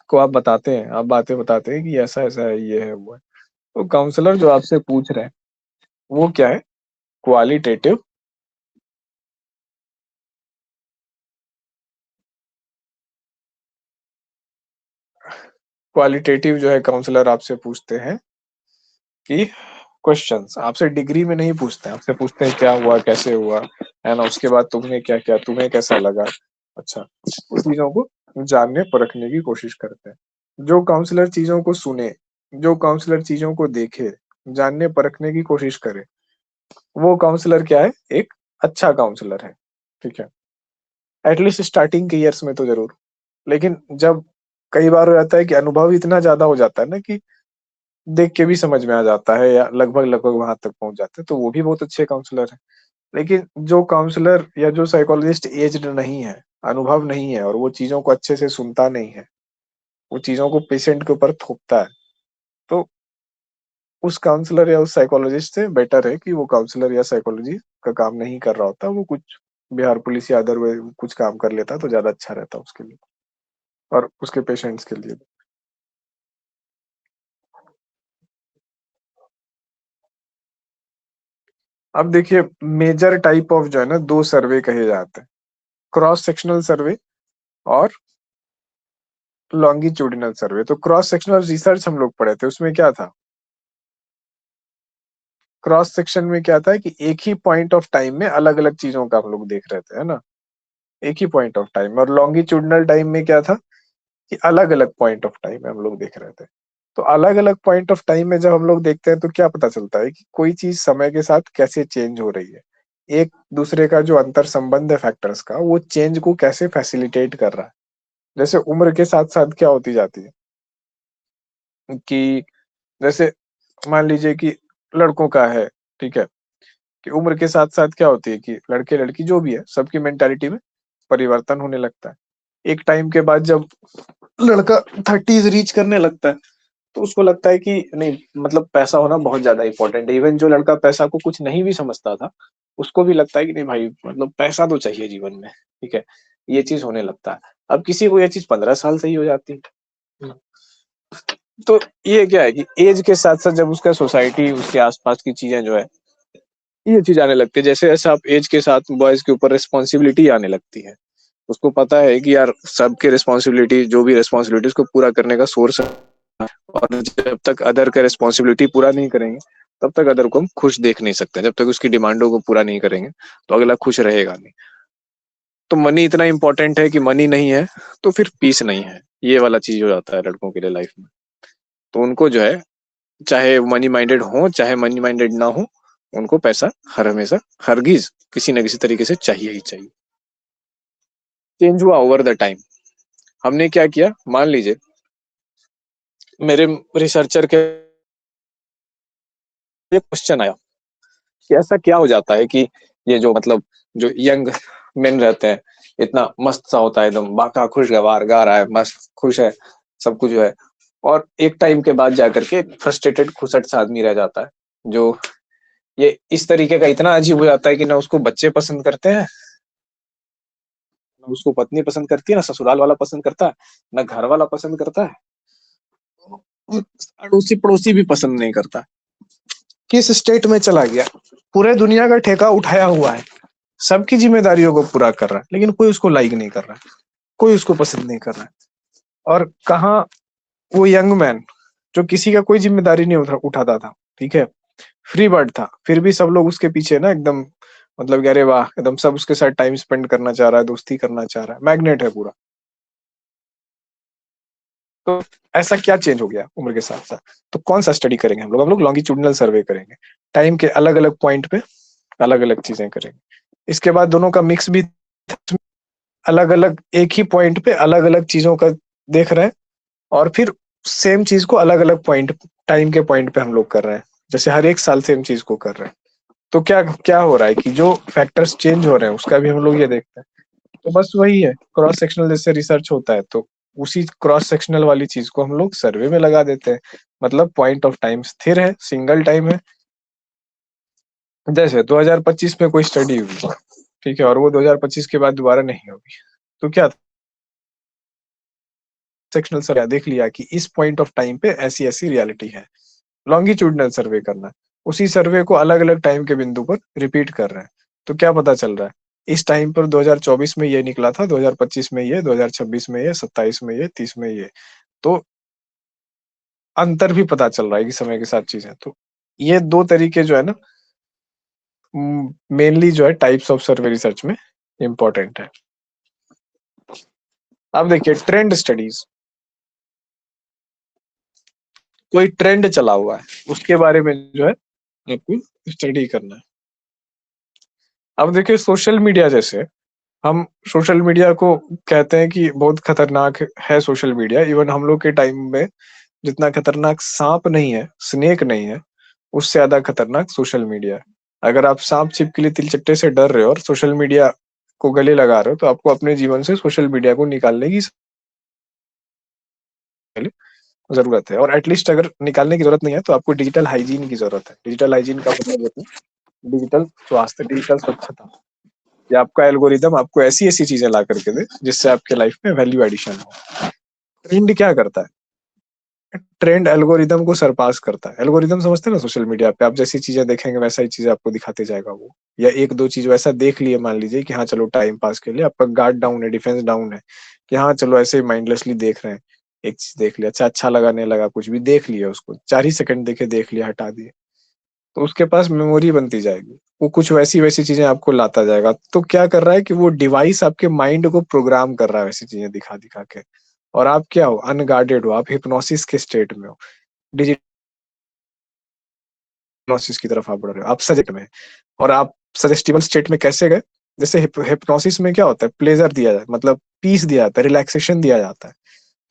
को आप बताते हैं, आप बातें बताते हैं कि ऐसा ऐसा है, ये है वो है। तो काउंसलर जो आपसे पूछ रहे हैं वो क्या है, क्वालिटेटिव क्वालिटेटिव जो है काउंसलर आपसे पूछते हैं कि क्वेश्चंस आपसे डिग्री में नहीं पूछते हैं, आपसे पूछते हैं क्या हुआ, कैसे हुआ, है ना, उसके बाद तुमने क्या किया, तुम्हें कैसा लगा। अच्छा, उस चीजों को जानने परखने की कोशिश करते हैं। जो काउंसलर चीजों को सुने, जो काउंसलर चीजों को देखे, जानने परखने की कोशिश करे, वो काउंसलर क्या है, एक अच्छा काउंसलर है, ठीक है। एटलीस्ट स्टार्टिंग के ईयर्स में तो जरूर। लेकिन जब कई बार हो जाता है कि अनुभव इतना ज्यादा हो जाता है ना कि देख के भी समझ में आ जाता है, या लगभग लगभग वहां तक पहुंच जाते हैं, तो वो भी बहुत अच्छे काउंसलर हैं। लेकिन जो काउंसलर या जो साइकोलॉजिस्ट एज्ड नहीं है, अनुभव नहीं है, और वो चीजों को अच्छे से सुनता नहीं है, वो चीजों को पेशेंट के ऊपर थोपता है, तो उस काउंसलर या उस साइकोलॉजिस्ट से बेटर है कि वो काउंसलर या साइकोलॉजी का काम नहीं कर रहा होता, वो कुछ बिहार पुलिस या अदर कुछ काम कर लेता तो ज्यादा अच्छा रहता उसके लिए और उसके पेशेंट्स के लिए। अब देखिए मेजर टाइप ऑफ जो है ना 2 सर्वे कहे जाते हैं, क्रॉस सेक्शनल सर्वे और लॉन्गिट्यूडिनल सर्वे। तो क्रॉस सेक्शनल रिसर्च हम लोग पढ़े थे, उसमें क्या था, क्रॉस सेक्शन में क्या था कि एक ही पॉइंट ऑफ टाइम में अलग अलग चीजों का हम लोग देख रहे थे, है ना, एक ही पॉइंट ऑफ टाइम में। और लॉन्गिट्यूडिनल टाइम में क्या था कि अलग अलग पॉइंट ऑफ टाइम में हम लोग देख रहे थे। तो अलग अलग पॉइंट ऑफ टाइम में जब हम लोग देखते हैं तो क्या पता चलता है कि कोई चीज समय के साथ कैसे चेंज हो रही है, एक दूसरे का जो अंतर संबंध है फैक्टर्स का, वो चेंज को कैसे फैसिलिटेट कर रहा है। जैसे उम्र के साथ साथ क्या होती जाती है कि जैसे मान लीजिए कि लड़कों का है, ठीक है, कि उम्र के साथ साथ क्या होती है कि लड़के लड़की जो भी है सबकी मेंटालिटी में परिवर्तन होने लगता है। एक टाइम के बाद जब लड़का 30s रीच करने लगता है तो उसको लगता है कि नहीं, मतलब पैसा होना बहुत ज्यादा इंपॉर्टेंट है। इवन जो लड़का पैसा को कुछ नहीं भी समझता था, उसको भी लगता है कि नहीं भाई, मतलब पैसा तो चाहिए जीवन में, ठीक है, ये चीज होने लगता है। अब किसी को ये चीज 15 साल से ही हो जाती है। तो ये क्या है कि एज के साथ साथ जब उसका सोसाइटी, उसके आसपास की चीजें जो है, ये चीज आने लगती है। जैसे जैसे आप एज के साथ बॉयज के ऊपर रिस्पॉन्सिबिलिटी आने लगती है, उसको पता है कि यार सबके रिस्पॉन्सिबिलिटी, जो भी रिस्पॉन्सिबिलिटी उसको पूरा करने का सोर्स है, और जब तक अदर का रिस्पॉन्सिबिलिटी पूरा नहीं करेंगे तब तक अदर को हम खुश देख नहीं सकते। जब तक उसकी डिमांडों को पूरा नहीं करेंगे तो अगला खुश रहेगा नहीं। तो मनी इतना इंपॉर्टेंट है कि मनी नहीं है तो फिर पीस नहीं है, ये वाला चीज हो जाता है लड़कों के लिए लाइफ में। तो उनको जो है, चाहे मनी माइंडेड हो चाहे मनी माइंडेड ना हो, उनको पैसा हर हमेशा हरगिज किसी न किसी तरीके से चाहिए ही चाहिए। चेंज हुआ ओवर द टाइम। हमने क्या किया, मान लीजिए मेरे रिसर्चर के क्वेश्चन आया कि ऐसा क्या हो जाता है कि ये जो मतलब जो यंग मेन रहते हैं, इतना मस्त सा होता है, एकदम बाका खुशगवार गा रहा है, मस्त खुश है, सब कुछ जो है, और एक टाइम के बाद जाकर के फ्रस्ट्रेटेड खुसट सा आदमी रह जाता है, जो ये इस तरीके का इतना अजीब हो जाता है कि ना उसको बच्चे पसंद करते हैं, ना उसको पत्नी पसंद करती है, ना ससुराल वाला पसंद करता है, ना घर वाला पसंद करता है, अड़ोसी पड़ोसी भी पसंद नहीं करता। किस स्टेट में चला गया, पूरे दुनिया का ठेका उठाया हुआ है, सबकी जिम्मेदारियों को पूरा कर रहा है, लेकिन कोई उसको लाइक नहीं कर रहा है, कोई उसको पसंद नहीं कर रहा है। और कहाँ वो यंग मैन जो किसी का कोई जिम्मेदारी नहीं उठाता था, ठीक है, फ्री बर्ड था, फिर भी सब लोग उसके पीछे ना एकदम, मतलब कि अरे वाह, एकदम सब उसके साथ टाइम स्पेंड करना चाह रहा है, दोस्ती करना चाह रहा है, मैग्नेट है पूरा। तो ऐसा क्या चेंज हो गया उम्र के साथ साथ? तो कौन सा स्टडी करेंगे हम लोग लॉन्गिट्यूडिनल सर्वे करेंगे, टाइम के अलग अलग पॉइंट पे अलग अलग चीजें करेंगे। इसके बाद दोनों का मिक्स भी, अलग अलग एक ही पॉइंट पे अलग अलग चीजों का देख रहे हैं, और फिर सेम चीज को अलग अलग पॉइंट, टाइम के पॉइंट पे हम लोग कर रहे हैं, जैसे हर एक साल सेम चीज को कर रहे हैं। तो क्या क्या हो रहा है कि जो फैक्टर्स चेंज हो रहे हैं उसका भी हम लोग ये देखते हैं। तो बस वही है, क्रॉस सेक्शनल जैसे रिसर्च होता है, तो उसी क्रॉस सेक्शनल वाली चीज को हम लोग सर्वे में लगा देते हैं। मतलब पॉइंट ऑफ टाइम स्थिर है, सिंगल टाइम है। जैसे 2025 में कोई स्टडी हुई, ठीक है, और वो 2025 के बाद दोबारा नहीं होगी, तो क्या सेक्शनल सर्वे देख लिया कि इस पॉइंट ऑफ टाइम पे ऐसी ऐसी रियलिटी है, लॉन्गिट्यूडनल सर्वे करना है, उसी सर्वे को अलग अलग टाइम के बिंदु पर रिपीट कर रहे हैं। तो क्या पता चल रहा है, इस टाइम पर 2024 में ये निकला था, 2025 में ये, 2026 में ये, 27 में ये, 30 में ये। तो अंतर भी पता चल रहा है कि समय के साथ चीजें। तो ये दो तरीके जो है ना, मेनली जो है टाइप्स ऑफ सर्वे रिसर्च में इंपॉर्टेंट है। अब देखिए ट्रेंड स्टडीज, कोई ट्रेंड चला हुआ है उसके बारे में जो है आपको स्टडी करना है। अब देखिए सोशल मीडिया, जैसे हम सोशल मीडिया को कहते हैं कि बहुत खतरनाक है सोशल मीडिया, इवन हम लोग के टाइम में जितना खतरनाक सांप नहीं है, स्नेक नहीं है, उससे ज्यादा खतरनाक सोशल मीडिया है। अगर आप सांप छिपकली तिलचट्टे से डर रहे हो और सोशल मीडिया को गले लगा रहे हो, तो आपको अपने जीवन से सोशल मीडिया को निकालने की जरूरत है। और एटलीस्ट अगर निकालने की जरूरत नहीं है तो आपको डिजिटल हाइजीन की जरूरत है। डिजिटल हाइजीन का मतलब होता है डिजिटल स्वास्थ्य, डिजिटल स्वच्छता, या आपका एल्गोरिदम आपको ऐसी ऐसी चीजें ला करके दे जिससे आपके लाइफ में वैल्यू एडिशन हो। ट्रेंड क्या करता है, ट्रेंड एल्गोरिदम को सरपास करता है। एल्गोरिदम समझते हैं ना, सोशल मीडिया पे आप जैसी चीजें देखेंगे वैसा ही चीजें आपको दिखाते जाएगा वो। या एक दो चीज वैसा देख लिए, मान लीजिए कि हाँ चलो टाइम पास के लिए आपका गार्ड डाउन है, डिफेंस डाउन है, कि हाँ चलो ऐसे ही माइंडलेसली देख रहे हैं, एक चीज देख लिया, अच्छा अच्छा लगा नहीं लगा, कुछ भी देख लिया, उसको 4 ही सेकंड देखे, देख लिया, हटा दिए, तो उसके पास मेमोरी बनती जाएगी, वो कुछ वैसी वैसी चीजें आपको लाता जाएगा। तो क्या कर रहा है कि वो डिवाइस आपके माइंड को प्रोग्राम कर रहा है वैसी चीजें दिखा दिखा के, और आप क्या हो, अनगार्डेड हो, आप हिप्नोसिस के स्टेट में हो। हिप्नोसिस की तरफ आप बढ़ रहे हो, आप सजेक्ट में, और आप सजेस्टिबल स्टेट में कैसे गए? जैसे हिप्नोसिस में क्या होता है, प्लेजर दिया जाता है, मतलब पीस दिया जाता है, रिलैक्सेशन दिया जाता है।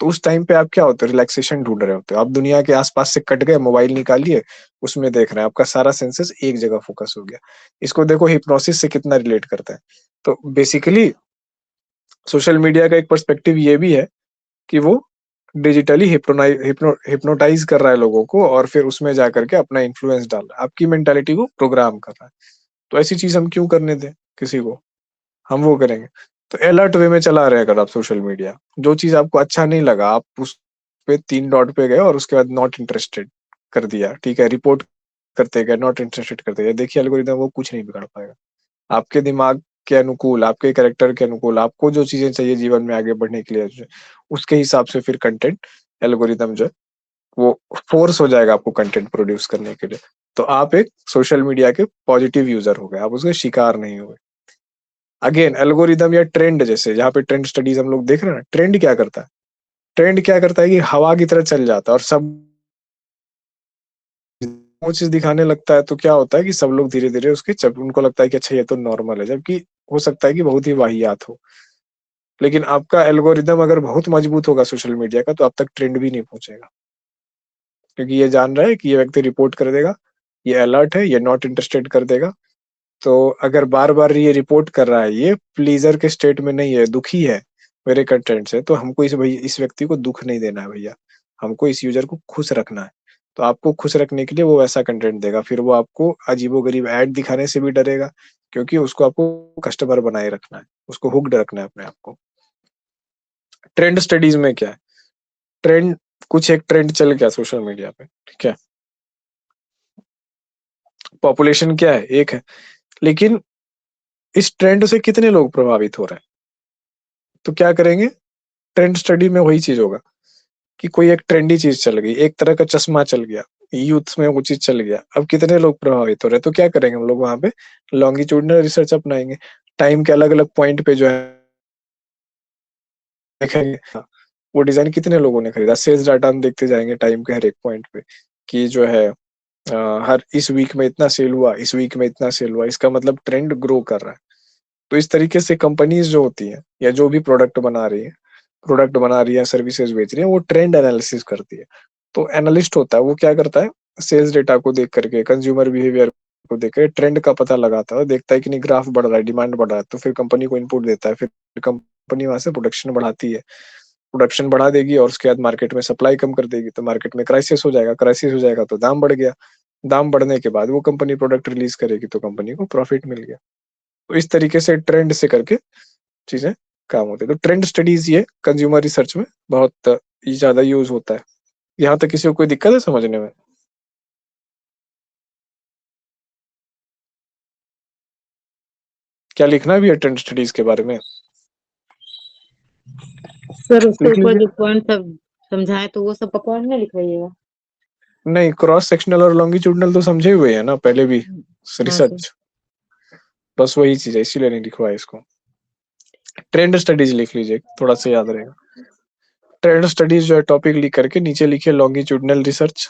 तो उस टाइम पे आप क्या होते हो, रिलैक्सेशन ढूंढ रहे होते हो, आप दुनिया के आसपास से कट गए, मोबाइल निकालिए, उसमें देख रहे हैं, आपका सारा सेंसेस एक जगह फोकस हो गया। इसको देखो हिप्नोसिस से कितना रिलेट करता है। तो बेसिकली सोशल मीडिया का एक पर्सपेक्टिव ये भी है कि वो डिजिटली हिप्नोटाइज कर रहा है लोगों को, और फिर उसमें जाकर के अपना इन्फ्लुएंस डाल रहा है, आपकी मेंटालिटी को प्रोग्राम कर रहा है। तो ऐसी चीज हम क्यों करने दें किसी को, हम वो करेंगे। तो अलर्ट वे में चला रहे अगर आप सोशल मीडिया, जो चीज आपको अच्छा नहीं लगा आप उस पे 3 डॉट पे गए और उसके बाद नॉट इंटरेस्टेड कर दिया, ठीक है, रिपोर्ट करते गए, नॉट इंटरेस्टेड करते गए, देखिए एल्गोरिदम वो कुछ नहीं बिगाड़ पाएगा। आपके दिमाग के अनुकूल, आपके कैरेक्टर के अनुकूल, आपको जो चीजें चाहिए जीवन में आगे बढ़ने के लिए, उसके हिसाब से फिर कंटेंट एल्गोरिदम जो है वो फोर्स हो जाएगा आपको कंटेंट प्रोड्यूस करने के लिए। तो आप एक सोशल मीडिया के पॉजिटिव यूजर हो गए, आप उसके शिकार नहीं हुए। अगेन एल्गोरिदम या ट्रेंड, जैसे जहाँ पे ट्रेंड स्टडीज हम लोग देख रहे हैं ना, ट्रेंड क्या करता है, ट्रेंड क्या करता है कि हवा की तरह चल जाता है और सब वो चीज दिखाने लगता है। तो क्या होता है कि सब लोग धीरे धीरे उसके उनको लगता है कि अच्छा ये तो नॉर्मल है, जबकि हो सकता है कि बहुत ही वाहियात हो। लेकिन आपका एल्गोरिदम अगर बहुत मजबूत होगा सोशल मीडिया का, तो आप तक ट्रेंड भी नहीं पहुंचेगा, क्योंकि ये जान रहा है कि ये व्यक्ति रिपोर्ट कर देगा, ये अलर्ट है, ये नॉट इंटरेस्टेड कर देगा। तो अगर बार बार ये रिपोर्ट कर रहा है, ये प्लीजर के स्टेट में नहीं है, दुखी है मेरे कंटेंट से, तो हमको इस व्यक्ति को दुख नहीं देना है भैया, हमको इस यूजर को खुश रखना है। तो आपको खुश रखने के लिए वो वैसा कंटेंट देगा, फिर वो आपको अजीबोगरीब ऐड दिखाने से भी डरेगा, क्योंकि उसको आपको कस्टमर बनाए रखना है, उसको हुक्ड रखना है अपने आप को। ट्रेंड स्टडीज में क्या है, ट्रेंड, कुछ एक ट्रेंड चल गया सोशल मीडिया पे, ठीक है, पॉपुलेशन क्या है, एक है, लेकिन इस ट्रेंड से कितने लोग प्रभावित हो रहे हैं? तो क्या करेंगे, ट्रेंड स्टडी में वही चीज होगा कि कोई एक ट्रेंडी चीज चल गई, एक तरह का चश्मा चल गया, यूथ में वो चीज चल गया, अब कितने लोग प्रभावित हो रहे हैं? तो क्या करेंगे हम लोग वहां पे, लॉन्गिट्यूडनल रिसर्च अपनाएंगे, टाइम के अलग अलग पॉइंट पे जो है देखेंगे, हाँ, वो डिजाइन कितने लोगों ने खरीदा, सेल्स डाटा हम देखते जाएंगे टाइम के हर एक पॉइंट पे, कि जो है हर इस वीक में इतना सेल हुआ, इस वीक में इतना सेल हुआ, इसका मतलब ट्रेंड ग्रो कर रहा है। तो इस तरीके से कंपनीज जो होती हैं या जो भी प्रोडक्ट बना रही है, सर्विसेज बेच रही है, वो ट्रेंड एनालिसिस करती है। तो एनालिस्ट होता है, वो क्या करता है, सेल्स डेटा को देख करके, कंज्यूमर बिहेवियर को देख कर ट्रेंड का पता लगाता है, देखता है कि नहीं ग्राफ बढ़ रहा है, डिमांड बढ़ रहा है, तो फिर कंपनी को इनपुट देता है, फिर कंपनी वहां से प्रोडक्शन बढ़ाती है, प्रोडक्शन बढ़ा देगी और उसके बाद मार्केट में सप्लाई कम कर देगी, तो मार्केट में क्राइसिस हो जाएगा तो दाम बढ़ गया, दाम बढ़ने के बाद वो कंपनी प्रोडक्ट रिलीज करेगी, तो कंपनी को प्रॉफिट मिल गया। तो इस तरीके से ट्रेंड से करके चीजें काम होती है। तो ट्रेंड स्टडीज ये कंज्यूमर रिसर्च में बहुत ज्यादा यूज होता है। यहाँ तक किसी को कोई दिक्कत है समझने में? क्या लिखना भी है ट्रेंड स्टडीज के बारे में? सर उसके लिख ऊपर लीजिए। जो पॉइंट सब समझाए तो वो सब का पॉइंट नहीं लिखवाइएगा। नहीं, क्रॉस सेक्शनल और लॉन्गिट्यूडनल तो समझे हुए हैं ना पहले भी, हाँ सर। रिसर्च, बस वही चीज है, इसीलिए नहीं लिखवाया इसको। ट्रेंड स्टडीज लिख लीजिए, थोड़ा सा याद रहेगा। ट्रेंड स्टडीज जो है टॉपिक लिख करके नीचे लिखिए लॉन्गिट्यूडनल रिसर्च,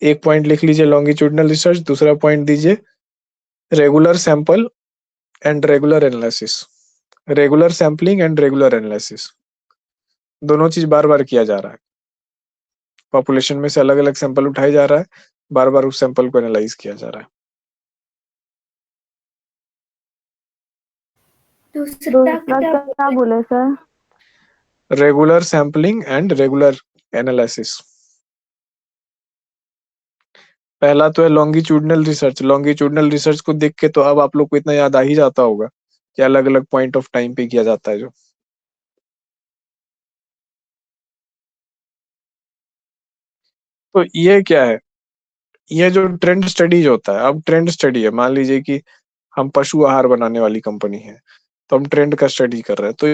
एक पॉइंट लिख लीजिए लॉन्गिट्यूडनल रिसर्च, दूसरा पॉइंट दीजिए regular sample and regular analysis, regular sampling and regular analysis, दोनों चीज बार बार किया जा रहा है। पॉपुलेशन में से अलग अलग सैंपल उठाया जा रहा है, बार बार उस सैंपल को एनालाइज किया जा रहा है। दूसरा क्या बोले sir? Regular sampling and regular analysis. पहला तो है लॉन्गिट्यूडनल रिसर्च, लॉन्गिट्यूडनल रिसर्च को देख के तो अब आप लोग को इतना याद आ ही जाता होगा कि अलग अलग पॉइंट ऑफ टाइम पे किया जाता है जो। तो ये क्या है, ये जो ट्रेंड स्टडीज होता है, अब ट्रेंड स्टडी है, मान लीजिए कि हम पशु आहार बनाने वाली कंपनी है, तो हम ट्रेंड का स्टडी कर रहे हैं। तो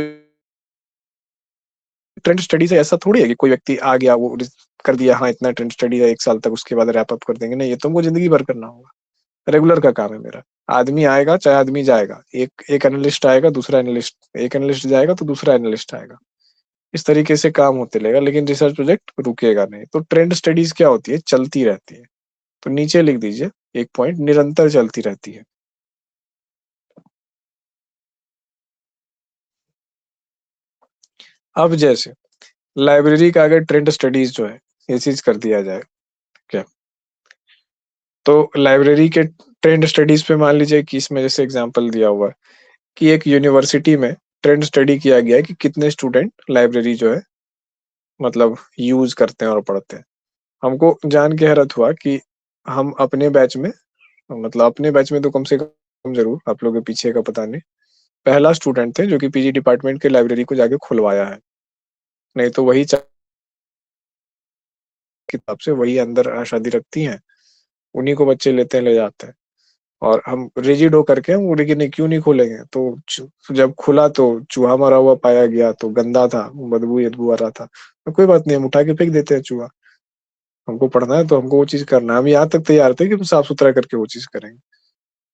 ट्रेंड स्टडी से ऐसा थोड़ी है कि कोई व्यक्ति आ गया वो कर दिया, हाँ इतना ट्रेंड स्टडी है 1 साल तक, उसके बाद रैप अप कर देंगे, नहीं, ये तो हमको जिंदगी भर करना होगा, रेगुलर का काम है मेरा। आदमी आएगा चाहे आदमी जाएगा, एक एनालिस्ट आएगा, दूसरा एनालिस्ट, एक एनालिस्ट जाएगा तो दूसरा एनालिस्ट आएगा, इस तरीके से काम होते रहेगा, लेकिन रिसर्च प्रोजेक्ट रुकेगा नहीं। तो ट्रेंड स्टडीज क्या होती है, चलती रहती है। तो नीचे लिख दीजिए एक पॉइंट, निरंतर चलती रहती है। अब जैसे लाइब्रेरी का अगर ट्रेंड स्टडीज जो है ये चीज कर दिया जाए क्या, तो लाइब्रेरी के ट्रेंड स्टडीज पे मान लीजिए कि इसमें जैसे एग्जांपल दिया हुआ है कि एक यूनिवर्सिटी में ट्रेंड स्टडी किया गया है कि कितने स्टूडेंट लाइब्रेरी जो है मतलब यूज करते हैं और पढ़ते हैं। हमको जान के हैरत हुआ कि हम अपने बैच में, मतलब अपने बैच में तो कम से कम जरूर, आप लोगों के पीछे का पता नहीं, पहला स्टूडेंट थे जो कि पीजी डिपार्टमेंट के लाइब्रेरी को जाके खुलवाया है। नहीं तो वही किताब से वही अंदर आशादी रखती हैं, उन्हीं को बच्चे लेते हैं ले जाते हैं। और हम रिजिड हो करके हम बोले कि नहीं क्यों नहीं खोलेंगे, तो जब खुला तो चूहा मरा हुआ पाया गया, तो गंदा था, बदबू आ रहा था। तो कोई बात नहीं, हम उठा के फेंक देते हैं चूहा, हमको पढ़ना है तो हमको वो चीज करना है, हम यहाँ तक तैयार थे कि हम साफ सुथरा करके वो चीज करेंगे।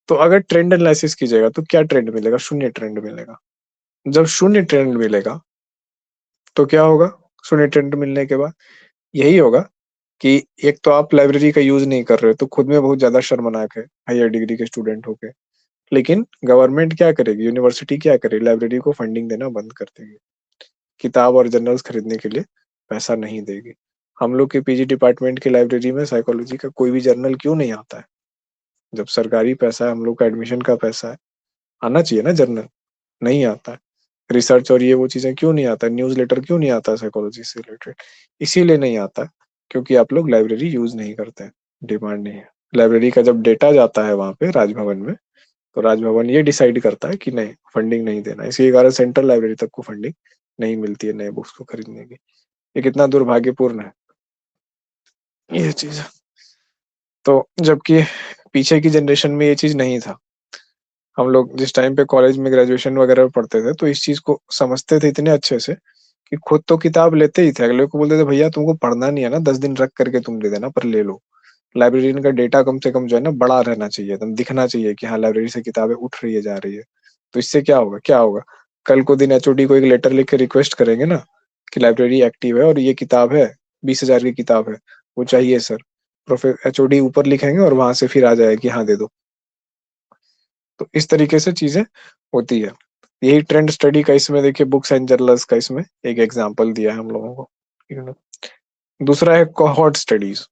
तो अगर ट्रेंड एनालिसिस कीजिएगा तो क्या ट्रेंड मिलेगा, शून्य ट्रेंड मिलेगा। जब शून्य ट्रेंड मिलेगा तो क्या होगा, शून्य ट्रेंड मिलने के बाद यही होगा कि एक तो आप लाइब्रेरी का यूज नहीं कर रहे हो, तो खुद में बहुत ज्यादा शर्मनाक है हायर डिग्री के स्टूडेंट होके। लेकिन गवर्नमेंट क्या करेगी, यूनिवर्सिटी क्या करेगी, लाइब्रेरी को फंडिंग देना बंद कर देगी, किताब और जर्नल्स खरीदने के लिए पैसा नहीं देगी। हम लोग के पीजी डिपार्टमेंट की लाइब्रेरी में साइकोलॉजी का कोई भी जर्नल क्यों नहीं आता है, जब सरकारी पैसा है, हम लोग का एडमिशन का पैसा है, आना चाहिए ना जर्नल, नहीं आता है। रिसर्च और ये वो चीजें क्यों नहीं आता, न्यूज लेटर क्यों नहीं आता साइकोलॉजी से रिलेटेड, इसीलिए नहीं आता क्योंकि आप लोग लाइब्रेरी यूज नहीं करते हैं, डिमांड नहीं है। लाइब्रेरी का जब डेटा जाता है वहां पे राजभवन में, तो राजभवन ये डिसाइड करता है कि नहीं फंडिंग नहीं देना, इसी कारण सेंट्रल लाइब्रेरी तक को फंडिंग नहीं मिलती है नए बुक्स को खरीदने की। ये कितना दुर्भाग्यपूर्ण है ये चीज। तो जबकि पीछे की जनरेशन में ये चीज नहीं था, हम लोग जिस टाइम पे कॉलेज में ग्रेजुएशन वगैरह पढ़ते थे तो इस चीज को समझते थे इतने अच्छे से कि खुद तो किताब लेते ही थे, अगले को बोलते थे भैया तुमको पढ़ना नहीं है ना, 10 दिन रख करके तुम दे देना पर ले लो। लाइब्रेरियन का डेटा कम से कम जो है ना बड़ा रहना चाहिए, एकदम दिखना चाहिए कि हाँ लाइब्रेरी से किताबें उठ रही है जा रही है। तो इससे क्या होगा, कल को दिन एचओडी को एक लेटर लिख के रिक्वेस्ट करेंगे ना कि लाइब्रेरी एक्टिव है और ये किताब है, 20,000 की किताब है, वो चाहिए सर, प्रोफेसर एचओडी ऊपर लिखेंगे और वहां से फिर आ जाए कि हाँ दे दो। तो इस तरीके से चीजें होती है। यही ट्रेंड स्टडी का इसमें देखिए बुक्स एंड जर्नल्स का इसमें एक एग्जांपल दिया है हम लोगों को। दूसरा है कोहॉर्ट स्टडीज।